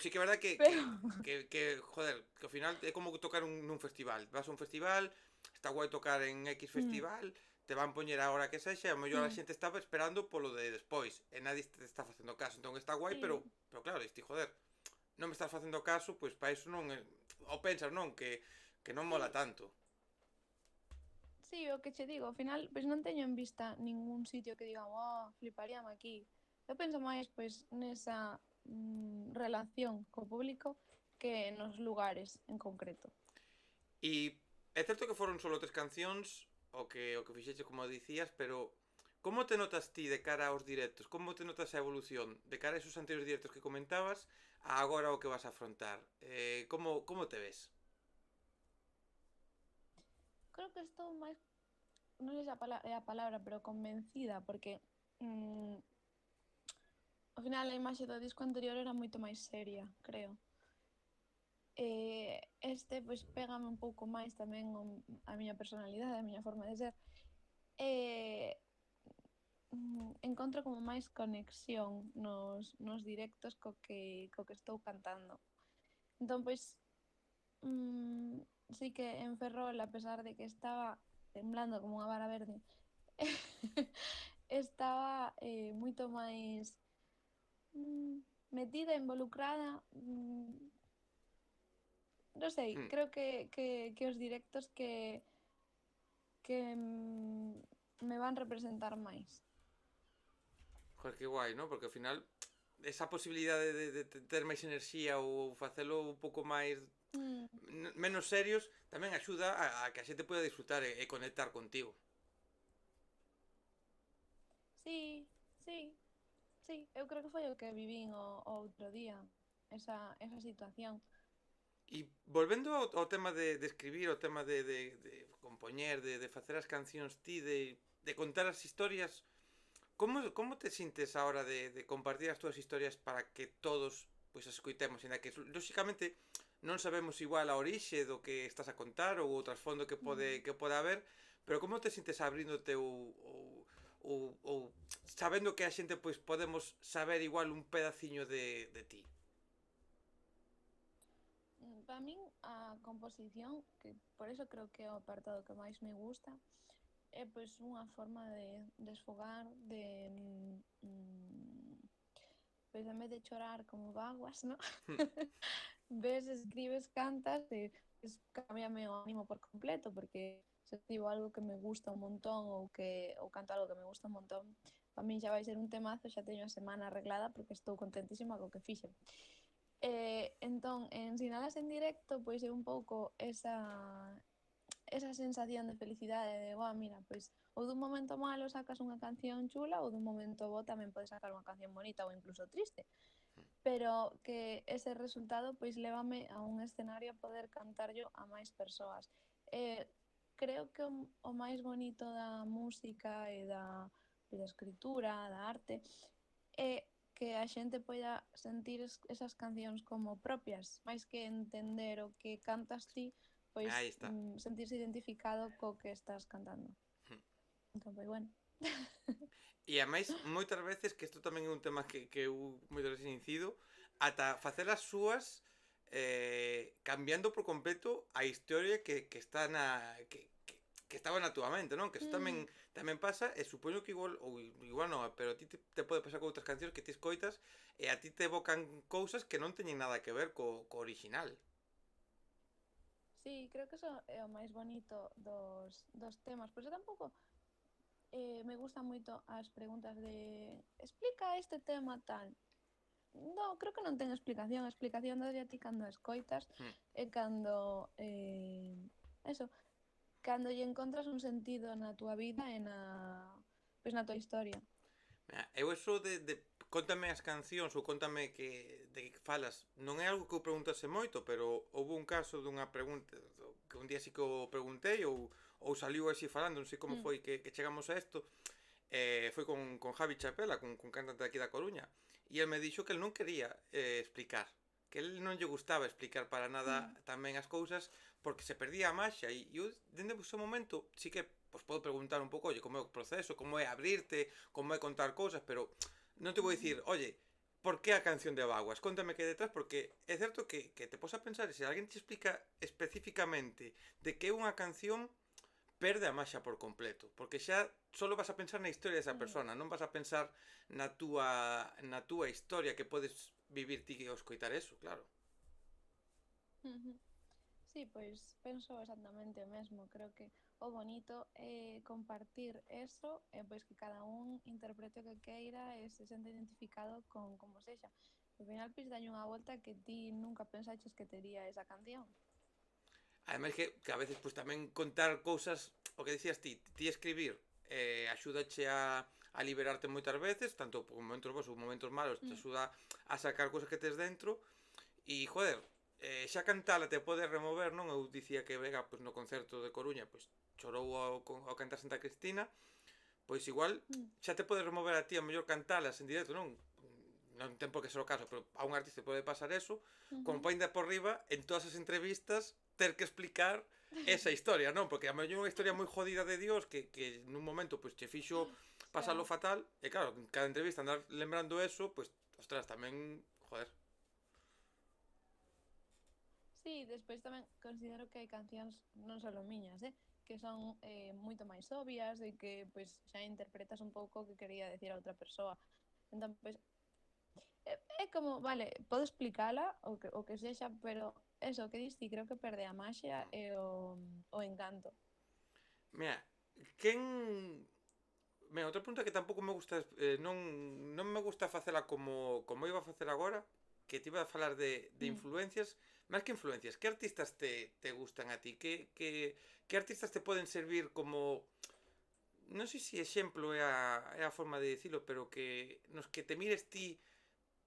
sí que é verdad pero joder, que ao final é como tocar nun festival. Vas a un festival, está guai tocar en X mm, festival, te van poñer a hora que sexa, e ao mellor a mm, xente estaba esperando polo de despois, e nadie te está facendo caso. Entón está guai, sí, pero claro, diste, joder, non me estás facendo caso, pois para iso non o pensas, non, que non mola sí, tanto. sí, o que che digo, ao final pois non teño en vista ningún sitio que diga, oh, fliparíame aquí. Eu penso máis pois nesa relación co público que nos lugares en concreto. E é certo que foron solo tres cancións o que fixeche como dicías, pero como te notas ti de cara aos directos? Como te notas a evolución de cara a esos anteriores directos que comentabas a agora o que vas a afrontar? Como te ves? Creo que estou máis, non sei se é a palabra, pero convencida, porque mm, ao final a imaxe do disco anterior era moito máis seria, creo. Este pois pégame un pouco máis tamén a miña personalidade, a miña forma de ser. E encontro como máis conexión nos directos co que estou cantando. Entón, pois, sí que en Ferrol, a pesar de que estaba temblando como unha vara verde, estaba moito máis metida, involucrada. Non sei, Hmm. creo que os directos que me van representar máis. Joder, que guai, ¿no? Porque ao final esa posibilidade de ter máis enerxía ou facelo un pouco máis Mm, menos serios tamén axuda a que a xente poida disfrutar e conectar contigo. sí, sí, sí, eu creo que foi o que vivín o outro día, esa situación. E volvendo ao tema de escribir, ao tema de compoñer, de facer as cancións ti, de contar as historias, como te sintes a hora de compartir as túas historias para que todos pois as escoitemos, ainda que lóxicamente non sabemos igual a orixe do que estás a contar ou o trasfondo Mm. que pode haber, pero como te sintes abríndote ou sabendo que a xente pois podemos saber igual un pedaciño de ti? Para min a composición, que por eso creo que é o apartado que máis me gusta, é pois unha forma de desfogar, de pois en vez de chorar como vaguas, ¿no? Ves, escribes, cantas e pois, cámbiame o ánimo por completo, porque se escribo algo que me gusta un montón ou canto algo que me gusta un montón, para min xa vai ser un temazo, xa teño a semana arreglada porque estou contentísima co que fixen. Entón, ensinalas en directo, pois é un pouco esa sensación de felicidade de, "Buah, mira, pois ou dun momento malo sacas unha canción chula ou dun momento bo tamén podes sacar unha canción bonita ou incluso triste, pero que ese resultado pois lévame a un escenario a poder cantarllo a máis persoas. Eh, Creo que o máis bonito da música e da escritura, da arte, é que a xente poida sentir esas cancións como propias, máis que entender o que cantas ti, Aí pois está. sentirse identificado co que estás cantando. Entón, pois bueno. E ademais, moitas veces, que isto tamén é un tema que eu moitas veces incido, ata facer as súas cambiando por completo a historia que está que estaba na túa mente, non? Que isto Mm, tamén pasa, e supoño que igual, ou igual non, pero a ti te pode pasar con outras cancións que ti escoitas e a ti te evocan cousas que non teñen nada que ver co original. sí, creo que eso é o máis bonito dos temas, pero tampouco me gustan moito as preguntas de explica este tema tal. No, creo que non ten explicación. A explicación dalle a ti cando a escoitas Hmm. e cando eso, cando lle encontras un sentido na túa vida e pois na túa historia. Eu eso de contame as cancións ou contame de que falas, non é algo que eu preguntase moito, pero houve un caso dunha pregunta que un día sí que o preguntei ou saliu así falando, non sei como Mm, foi que chegamos a isto. Foi con Javi Chapela, con cantante aquí da Coruña, e el me dixo que el non quería explicar, que el non lle gustaba explicar para nada mm, tamén as cousas porque se perdía a maxa e eu dende ese momento sí que pois podo preguntar un pouco, oye, como é o proceso, como é abrirte, como é contar cousas, pero non te vou mm, dicir, oye, por que a canción de Baguas? Contame que detrás, porque é certo que te pos a pensar, se alguén te explica especificamente de que é unha canción, perde a maxa por completo, porque xa solo vas a pensar na historia desa mm, persona, non vas a pensar na túa historia que podes vivir ti ao escoitar eso, claro. mm. Sí, pois penso exactamente o mesmo. Creo que o bonito é compartir eso e pois que cada un interprete o que queira e se sente identificado con como sexa. Ao final, pois dalle unha volta que ti nunca pensaches que tería esa canción. Ademais que a veces pois tamén contar cousas, o que decías ti escribir axúdache a liberarte moitas veces, tanto por momentos bons ou momentos malos, te Mm, axuda a sacar cousas que tes dentro. E, joder, xa cantala te pode remover, non? Eu dicía que Vega, pois, no concerto de Coruña, pois, chorou ao cantar Santa Cristina, pois igual mm, xa te pode remover a ti a mellor cantalas en directo, non? Non ten por que ser o caso, pero a un artista pode pasar eso, como ujú. pa ainda por riba, en todas as entrevistas, ter que explicar esa historia, non? Porque a mellor unha historia moi jodida de Dios que nun momento pois che fixo pasalo Xa. fatal, e claro, en cada entrevista andar lembrando eso, pois, ostras, tamén, joder. Sí, despois tamén considero que hai cancións non só miñas, que son moito máis obvias e que pois xa interpretas un pouco o que quería decir a outra persoa. Entón, pois, é como, vale, podo explicala o que sexa, pero eso que diste, creo que perde a maxia e o encanto. Mira, quen... Mira, outra pregunta que tampouco me gusta, non me gusta facela como iba a facer agora, que te iba a falar de Mm. influencias, máis que influencias, que artistas te gustan a ti? Que artistas te poden servir como, non sei se exemplo é a forma de dicilo, pero que nos que te mires ti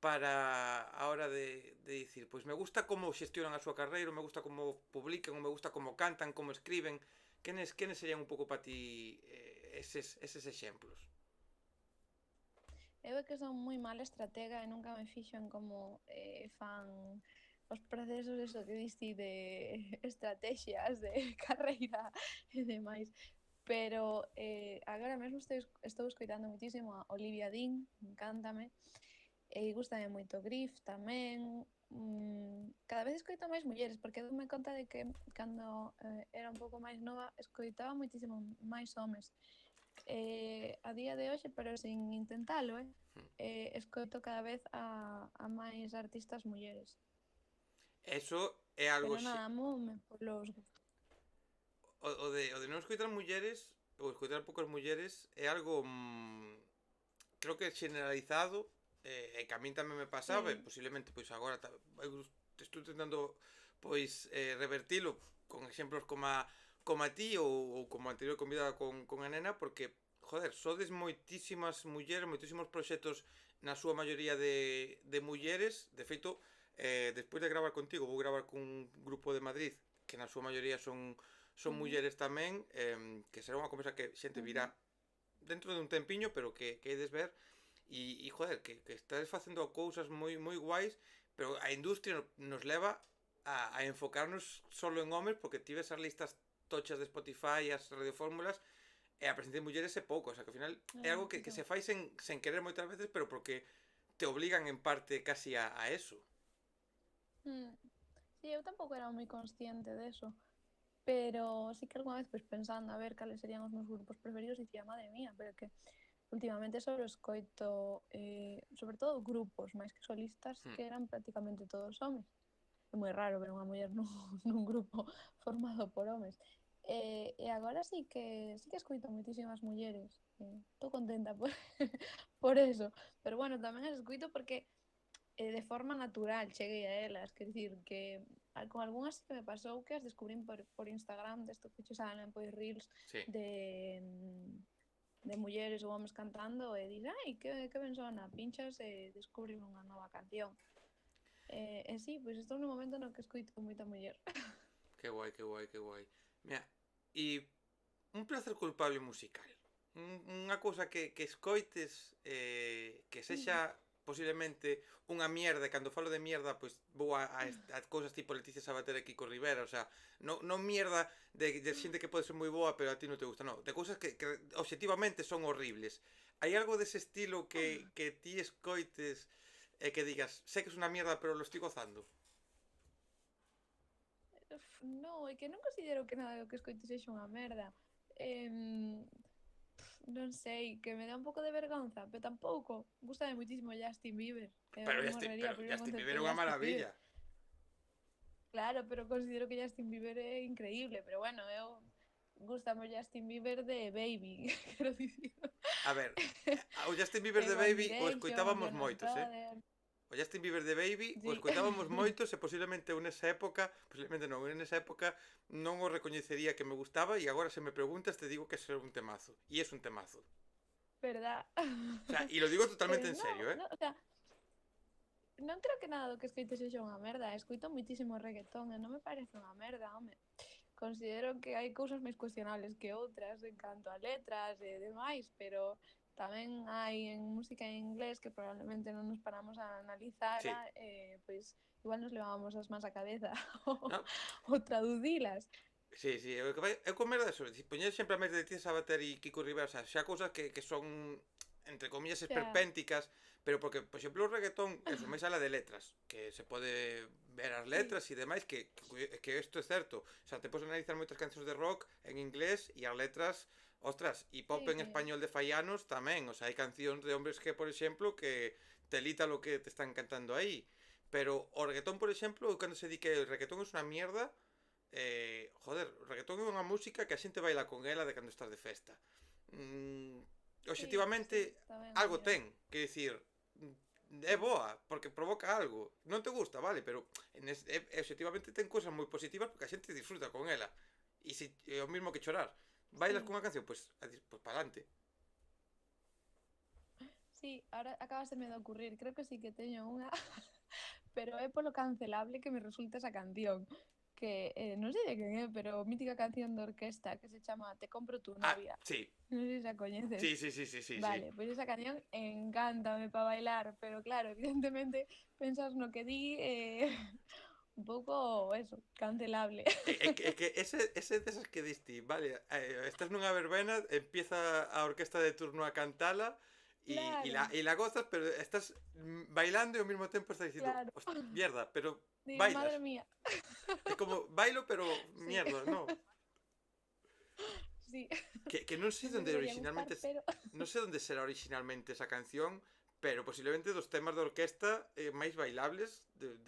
para a hora de dicir, pois me gusta como xestionan a súa carreira, me gusta como publican, me gusta como cantan, como escriben. Quenes serían un pouco para ti eses exemplos? Eu é que son moi mala estratega e nunca me fixo en como fan os procesos eso que diste de estrategias de carreira e demais. Pero agora mesmo estou escoitando moitísimo a Olivia Dean, encántame, e gustame moito Griff tamén. Cada vez escoito máis mulleres, porque doume conta de que cando era un pouco máis nova escoitaba moitísimo máis homes. A día de hoxe, pero sin intentalo, escoito cada vez a máis artistas mulleres. Eso é algo Pero nada, me polos gustos. o de non escoitar mulleres ou escoitar poucas mulleres é algo creo que generalizado e que a min tamén me pasaba e Sí. posiblemente pois agora eu estou tentando pois revertilo con exemplos como a ti ou como a anterior convidada con a nena porque joder, sodes moitísimas mulleres, moitísimos proxectos na súa maioría de mulleres, de feito despois de gravar contigo vou gravar cun grupo de Madrid que na súa maioría son Ujú, mulleres tamén, que será unha conversa que xente virá ujú. dentro de un tempiño, pero que ides ver. joder, que estás facendo cousas moi guais, pero a industria nos leva a enfocarnos solo en homes porque ti ves as listas tochas de Spotify e as radiofórmulas e a presencia de mulleres é pouco, o sea que ao final é algo que se fai sen querer moitas veces, pero porque te obligan en parte casi a eso. Mm. Sí, eu tampouco era moi consciente deso, pero sí que algunha vez, pois, pensando a ver cales serían os meus grupos preferidos, dicía, madre mía, pero que últimamente só escoito, sobre todo grupos, máis que solistas, Hmm. que eran prácticamente todos homes. É moi raro ver unha muller nun grupo formado por homes. E agora sí que escoito moitísimas mulleres. Estou contenta por, por eso. Pero bueno, tamén as escoito porque de forma natural cheguei a elas. Quer dicir que con algunhas sí que me pasou que as descubrín por Instagram, desto que che salen pois reels Sí. de mulleres ou homes cantando e dis, ai, que ben sona, pinchas e descubres unha nova canción. E sí, pois estou no momento no que escoito moita muller. Que guai, que guai, que guai. Mira, e un placer culpable musical. Unha cousa que escoites que sexa posiblemente unha mierda, e cando falo de mierda, pois vou a cousas tipo Leticia Sabater e Kiko Rivera, o sea, non mierda de xente que pode ser moi boa, pero a ti non te gusta, non, de cousas que objetivamente son horribles. Hai algo dese estilo que ti escoites e que digas, sé que é unha mierda, pero lo estoy gozando? No, é que non considero que nada do que escoito sexa unha merda. Em, non sei, que me dá un pouco de vergonza, pero tampouco. Gústame muitísimo Justin Bieber. Eu morrería por ir a un Justin concerto Bieber é de unha Justin Bieber. maravilla. Claro, pero considero que Justin Bieber é increíble, pero bueno, eu gústame o Justin Bieber de Baby, quero dicir. A ver, o Justin Bieber de One Baby o Direction, escoitábamos Jonas moitos, Brothers. O Justin Bieber de Baby o Sí. escoitábamos moitos e posiblemente eu nesa época, posiblemente non, eu nesa época non o recoñecería que me gustaba e agora se me preguntas te digo que é un temazo. E é un temazo. ¿Verdad? O sea, e lo digo totalmente en No, serio, no, o sea, non creo que nada do que escoito sexa unha merda. Escoito moitísimo reggaetón e non me parece unha merda, home. Considero que hai cousas máis cuestionables que outras en canto a letras e demais, pero tamén hai en música en inglés que probablemente non nos paramos a analizala, Sí. pois igual nos levábamos as mans á cabeza No, ou traducilas. sí, sí, eu con merda eso, poñer sempre a máis de Leticia Sabater e Kiko Rivera, o sea, xa cousas que son entre comillas Xa, esperpénticas, pero porque, por exemplo, o reggaetón, eso, máis ala de letras, que se pode ver as sí, letras e demais, que isto é certo, o sea, te podes analizar moitas cancións de rock en inglés e as letras, ostras, e pop sí en que español de faianos tamén, o sea, hai cancións de hombres que, por exemplo, que te lita lo que te están cantando aí, pero o reggaetón, por exemplo, eu cando se di que o reggaetón é unha mierda, joder, o reggaetón é unha música que a xente baila con ela de cando estás de festa. sí, sí, Obxectivamente, tamén é algo mellor. ten, que dicir, é boa, porque provoca algo. Non te gusta, vale, pero obxectivamente ten cousas moi positivas porque a xente disfruta con ela. E se é o mismo que chorar. Bailas Sí. cunha canción, pois pues para adelante. Sí, ahora acabáseme de ocurrir, creo que sí que teño unha, pero é polo cancelable que me resulta esa canción, que non sei de quen é, pero mítica canción de orquesta que se chama Te compro tu Ah, novia. sí. Non sei se a coñeces. Sí, sí, sí, sí, sí, sí. Vale, pois esa canción encántame para bailar, pero claro, evidentemente pensas no que di un pouco eso, cancelable. É que ese desas que diste, vale, estás nunha verbena, empieza a orquesta de turno a cantala Claro, e la gozas, pero estás bailando e ao mesmo tempo estás dicindo, claro. mierda, pero Digo, bailas. madre mía. É como, bailo, pero Sí, mierda, no. sí. Que non sei Non me onde debería gustar, originalmente, pero non sei onde será originalmente esa canción, pero posiblemente dos temas de orquesta máis bailables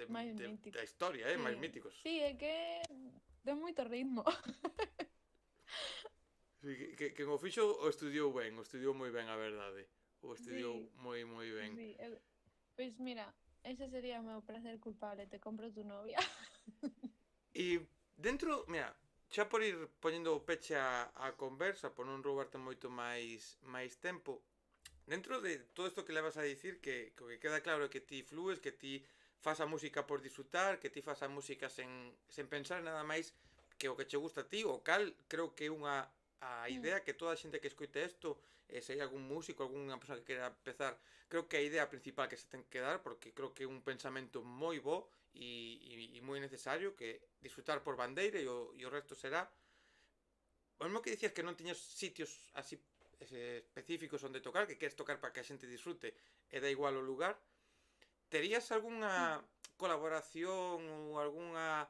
máis da míticos. historia, máis Sí, míticos. sí, é que ten moito ritmo. Sí, que o fixo o estudiou ben, o estudiou moi ben, a verdade. O estudiou Sí, moi ben. sí. Pois mira, ese sería o meu placer culpable, te compro tu novia. E dentro, mira, xa por ir poñendo o peche a conversa, por non roubarte moito máis tempo, dentro de todo isto que levas a dicir, que o que queda claro é que ti flues, que ti fas a música por disfrutar, que ti fas a música sen pensar nada máis que o que che gusta a ti, o cal creo que é unha a Mm, idea que toda a xente que escoite isto, se hai algún músico, algunha persoa que quera empezar, creo que a idea principal que se ten que dar, porque creo que é un pensamento moi bo e moi necesario, que disfrutar por bandeira e o resto será. O mesmo que dicías que non tiñas sitios así específicos onde tocar, que queres tocar para que a xente disfrute e da igual o lugar, terías algunha mm. colaboración ou algunha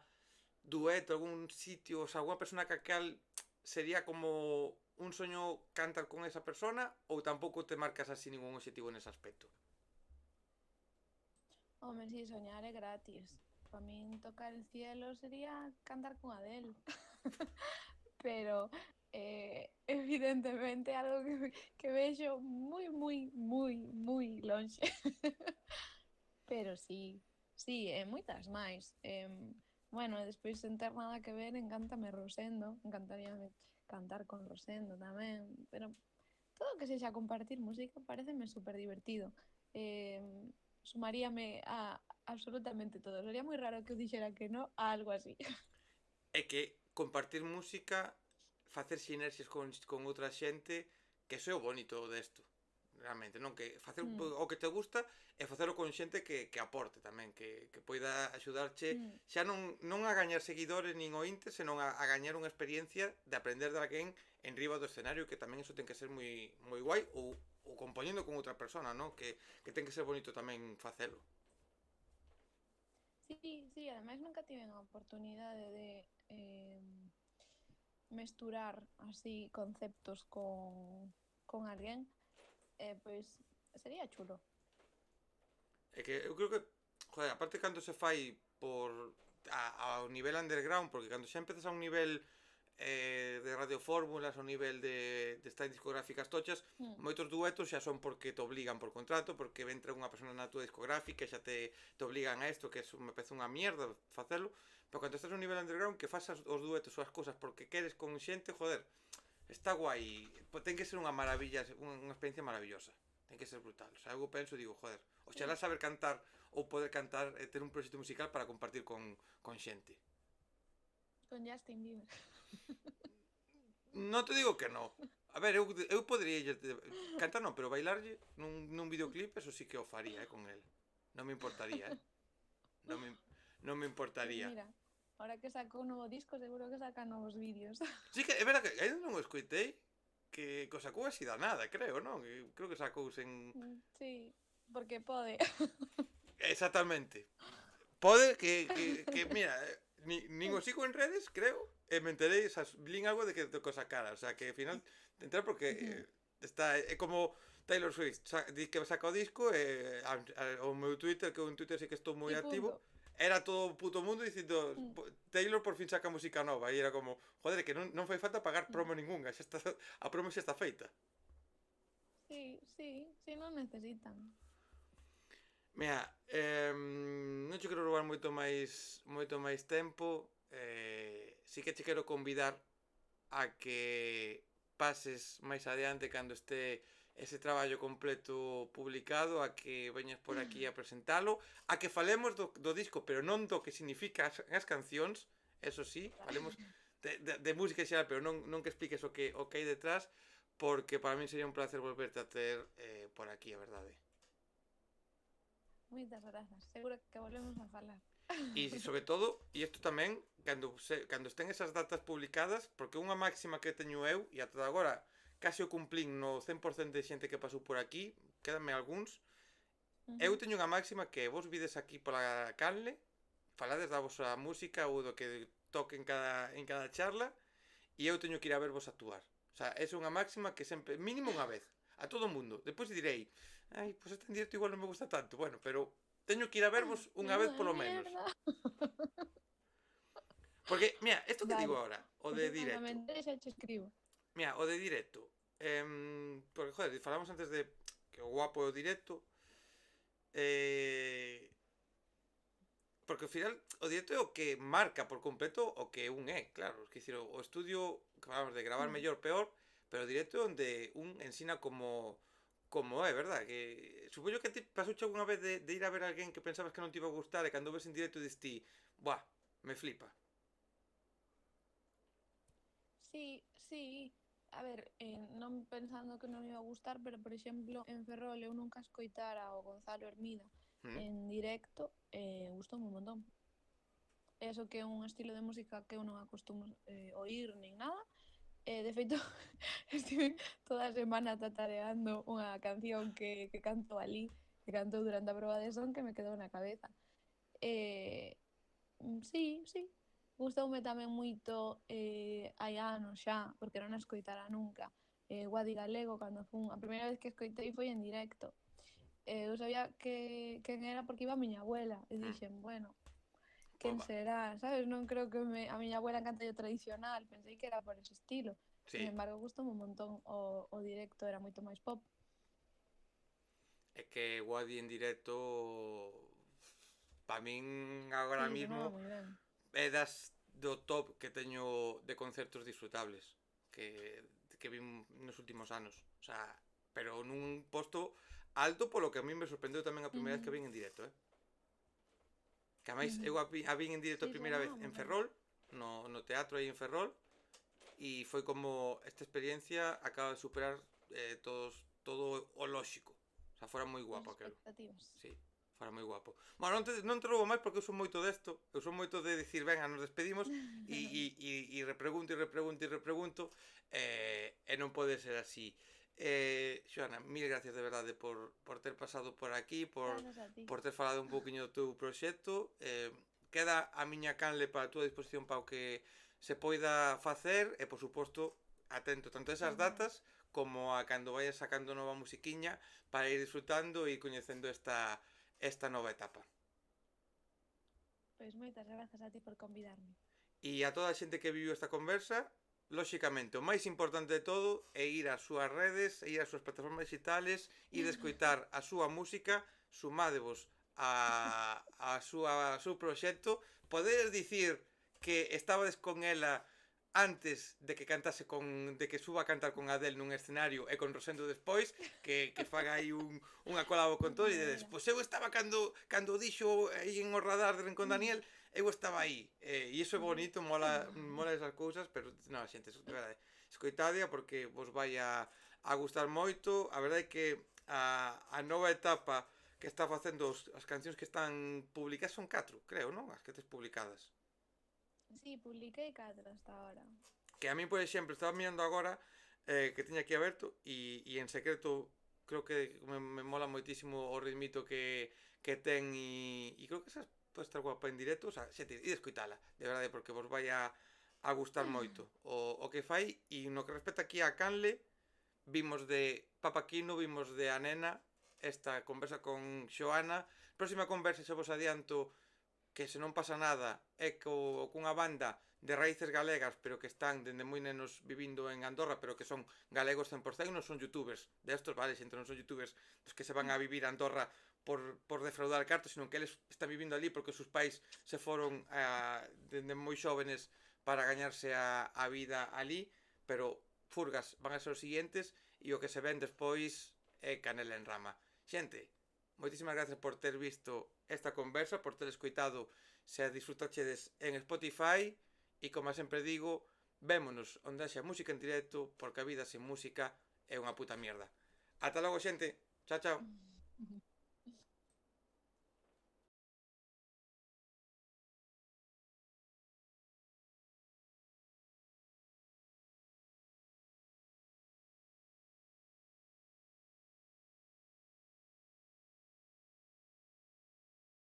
dueto, algún sitio, o sea, alguna persona que cal sería como un soño cantar con esa persona ou tampouco te marcas así ningún objetivo nese aspecto? Home, si soñar é gratis. Para min tocar el cielo sería cantar con Adele. Pero evidentemente algo que vexo moi longe. Pero sí, e moitas máis. Bueno, e despois sen ter nada que ver, encántame Rosendo, encantaríame cantar con Rosendo tamén, pero todo que sexa compartir música pareceme super divertido. Sumaríame a absolutamente todo. Sería moi raro que eu dixera que no a algo así. É que compartir música, facer sinerxias con outra xente, que iso é o bonito desto. Realmente, non? Que facer Mm, o que te gusta e facelo con xente que aporte tamén, que poida axudarche mm. xa non a gañar seguidores nin ointes, senón a gañar unha experiencia de aprender de alguén en riba do escenario, que tamén iso ten que ser moi guai, ou compoñendo con outra persona, non? Que ten que ser bonito tamén facelo. Sí, ademais nunca tiven a oportunidade de mesturar así conceptos con alguén, pois sería chulo. É que eu creo que, joder, aparte cando se fai por ao nivel underground, porque cando xa empezas a un nivel de radiofórmulas, ao nivel de estar en discográficas tochas, Mm, moitos duetos xa son porque te obligan por contrato, porque entra unha persona na túa discográfica e xa te obligan a isto, que eso me parece unha mierda facelo, pero cando estás a un nivel underground que fasas os duetos ou as cousas porque queres con xente, joder, está guai, ten que ser unha maravilla, unha experiencia maravillosa. Ten que ser brutal. O sea, eu penso e digo, joder, oxalá sí, saber cantar ou poder cantar e ter un proxecto musical para compartir con xente. con Justin Bieber. Non te digo que no. A ver, eu podería cantar non, pero bailarlle nun videoclip, eso sí que o faría, con el. Non me importaría, Non me, non me Pois importaría. mira, ahora que sacou un novo disco, seguro que saca novos vídeos. Sí que é verdad que ainda non o escoitei, que o sacou así da nada, creo, non? Creo que sacou sen... Sí, porque pode. Exactamente. Pode que mira, nin o sigo en redes, creo, e me enterei, o sea, lin algo de que te cosa cara, o sea, que ao final te enteras porque está, é como Taylor Swift, di que saca o disco e o meu Twitter, que é un Twitter sí que estou moi Y activo, punto. era todo o puto mundo dicindo Taylor por fin saca música nova e era como, joder, que non fai falta pagar promo ningunha, xa está, a promo xa está feita. Sí, no necesitan. Mira, non che quero roubar moito máis tempo. Sí que che quero convidar a que pases máis adiante cando este ese traballo completo publicado, a que veñas por aquí a presentalo, a que falemos do disco, pero non do que significa as cancións, eso sí, falemos de música en xeral, pero non que expliques o que hai detrás, porque para mí sería un placer volverte a ter por aquí, a verdade. Muchas gracias. Seguro que volvemos a falar. E sobre todo, e isto tamén, cando estén esas datas publicadas, porque unha máxima que teño eu, e ata agora case o cumplín no 100% de xente que pasou por aquí, quedanme algúns, eu teño unha máxima que vos vides aquí pola canle, falades da vosa música ou do que toque en cada charla, e eu teño que ir a vervos actuar. O sea, esa é unha máxima que sempre, mínimo unha vez, a todo o mundo. Depois direi, ai, pois este en directo igual non me gusta tanto. Bueno, pero teño que ir a vervos unha vez Menuda polo menos. mierda. Porque, mira, esto que digo Vale. ahora, o Pues de una directo. mente ya te escribo. Mira, o de directo. Porque, joder, falamos antes de que o guapo é o directo. Eh, porque ao final o directo é o que marca por completo o que un é, claro. Es decir, o estudio que falamos de gravar mellor, peor, pero o directo é onde un ensina como é, verdad? Que supoño que a ti pasouche algunha vez de ir a ver a alguén que pensabas que non te iba a gustar e cando ves en directo diste, buah, me flipa. Sí. a ver, non pensando que non me iba a gustar, pero por exemplo, en Ferrol eu nunca escoitara ao Gonzalo Hermida Mm? en directo, gustoume un montón. Eso que é un estilo de música que eu non acostumo oír nin nada. De feito, estive toda a semana tatareando unha canción que canto ali, que cantou durante a proba de son que me quedou na cabeza. Eh, sí, sí. Gustoume tamén moito hai anos xa, porque non a escoitara nunca. Guadi Galego, cando fun, a primeira vez que escoitei foi en directo. Eu sabía que quen era porque iba a miña abuela e Mm? dixen, bueno, Pois quen va, será, sabes? Non creo que a miña abuela encanta o tradicional, pensei que era por ese estilo. Sin sí. embargo, gustoume un montón o directo, era moito máis pop. É que Wadi en directo para min agora Sí, mismo sonaba moi ben. é do top que teño de concertos disfrutables que vi nos últimos anos. O sea, pero nun posto alto polo que a mí me sorprendeu tamén a primeira vez que Ujú, vin en directo, eh? Que a máis ujú. eu a vin en directo Sí, a primeira vez sonaba en moi ben. Ferrol, no teatro aí en Ferrol, e foi como esta experiencia acaba de superar todo o lóxico. O sea, fora moi As guapo aquelo. expectativas. Sí, fora moi guapo. Bueno, non te roubo máis porque eu son moito desto. Eu son moito de dicir, venga, nos despedimos e repregunto e repregunto e repregunto e non pode ser así. Xoana, mil gracias de verdade por ter pasado por aquí, Grazas a ti. por ter falado un pouquiño do teu proxecto. Queda a miña canle para a túa disposición para o que se poida facer e, por suposto, atento tanto a esas Genial. datas como a cando vayas sacando nova musiquiña para ir disfrutando e coñecendo esta nova etapa. Pois moitas grazas a ti por convidarme. E a toda a xente que viviu esta conversa, lóxicamente, o máis importante de todo é ir ás súas redes, é ir ás súas plataformas digitales, ir a escoitar a súa música, sumádevos a súa proxecto, podedes dicir que estabades con ela antes de que cantase de que suba a cantar con Adele nun escenario e con Rosendo despois, que faga aí unha colabo con todo e Ojalá dedes, era. pois eu estaba cando dixo aí en o radar de Rincón Daniel, eu estaba aí. E iso é bonito, mola esas cousas, pero non, xente, de verdade, escoitadea porque vos vai a gustar moito. A verdade é que a nova etapa que está facendo as cancións que están publicadas son 4, creo, non? As que tes publicadas. Sí, publiquei 4 hasta ahora. Que a mí, por exemplo, estaba mirando agora que teña aquí aberto e en secreto creo que me mola moitísimo o ritmito que ten e creo que esa pode estar guapa en directo, o sea, xente, ide escoitala, de verdade, porque vos vai a gustar moito o que fai e no que respecta aquí a Canle, vimos de Papaquino, vimos de a Nena, esta conversa con Xoana, próxima conversa xa vos adianto que se non pasa nada é cunha banda de raíces galegas pero que están dende moi nenos vivindo en Andorra pero que son galegos 100%, non son youtubers destos, vale, xente, non son youtubers dos que se van a vivir a Andorra por defraudar cartos, sino que eles están vivindo ali porque os seus pais se foron dende moi xóvenes para gañarse a vida ali, pero furgas van a ser os siguientes e o que se ven despois é canela en rama. Xente, moitísimas gracias por ter visto esta conversa, por ter escoitado se a disfrutachedes en Spotify e como sempre digo, vémonos onde haxa música en directo porque a vida sen música é unha puta mierda. Ata logo, xente. Chao, chao.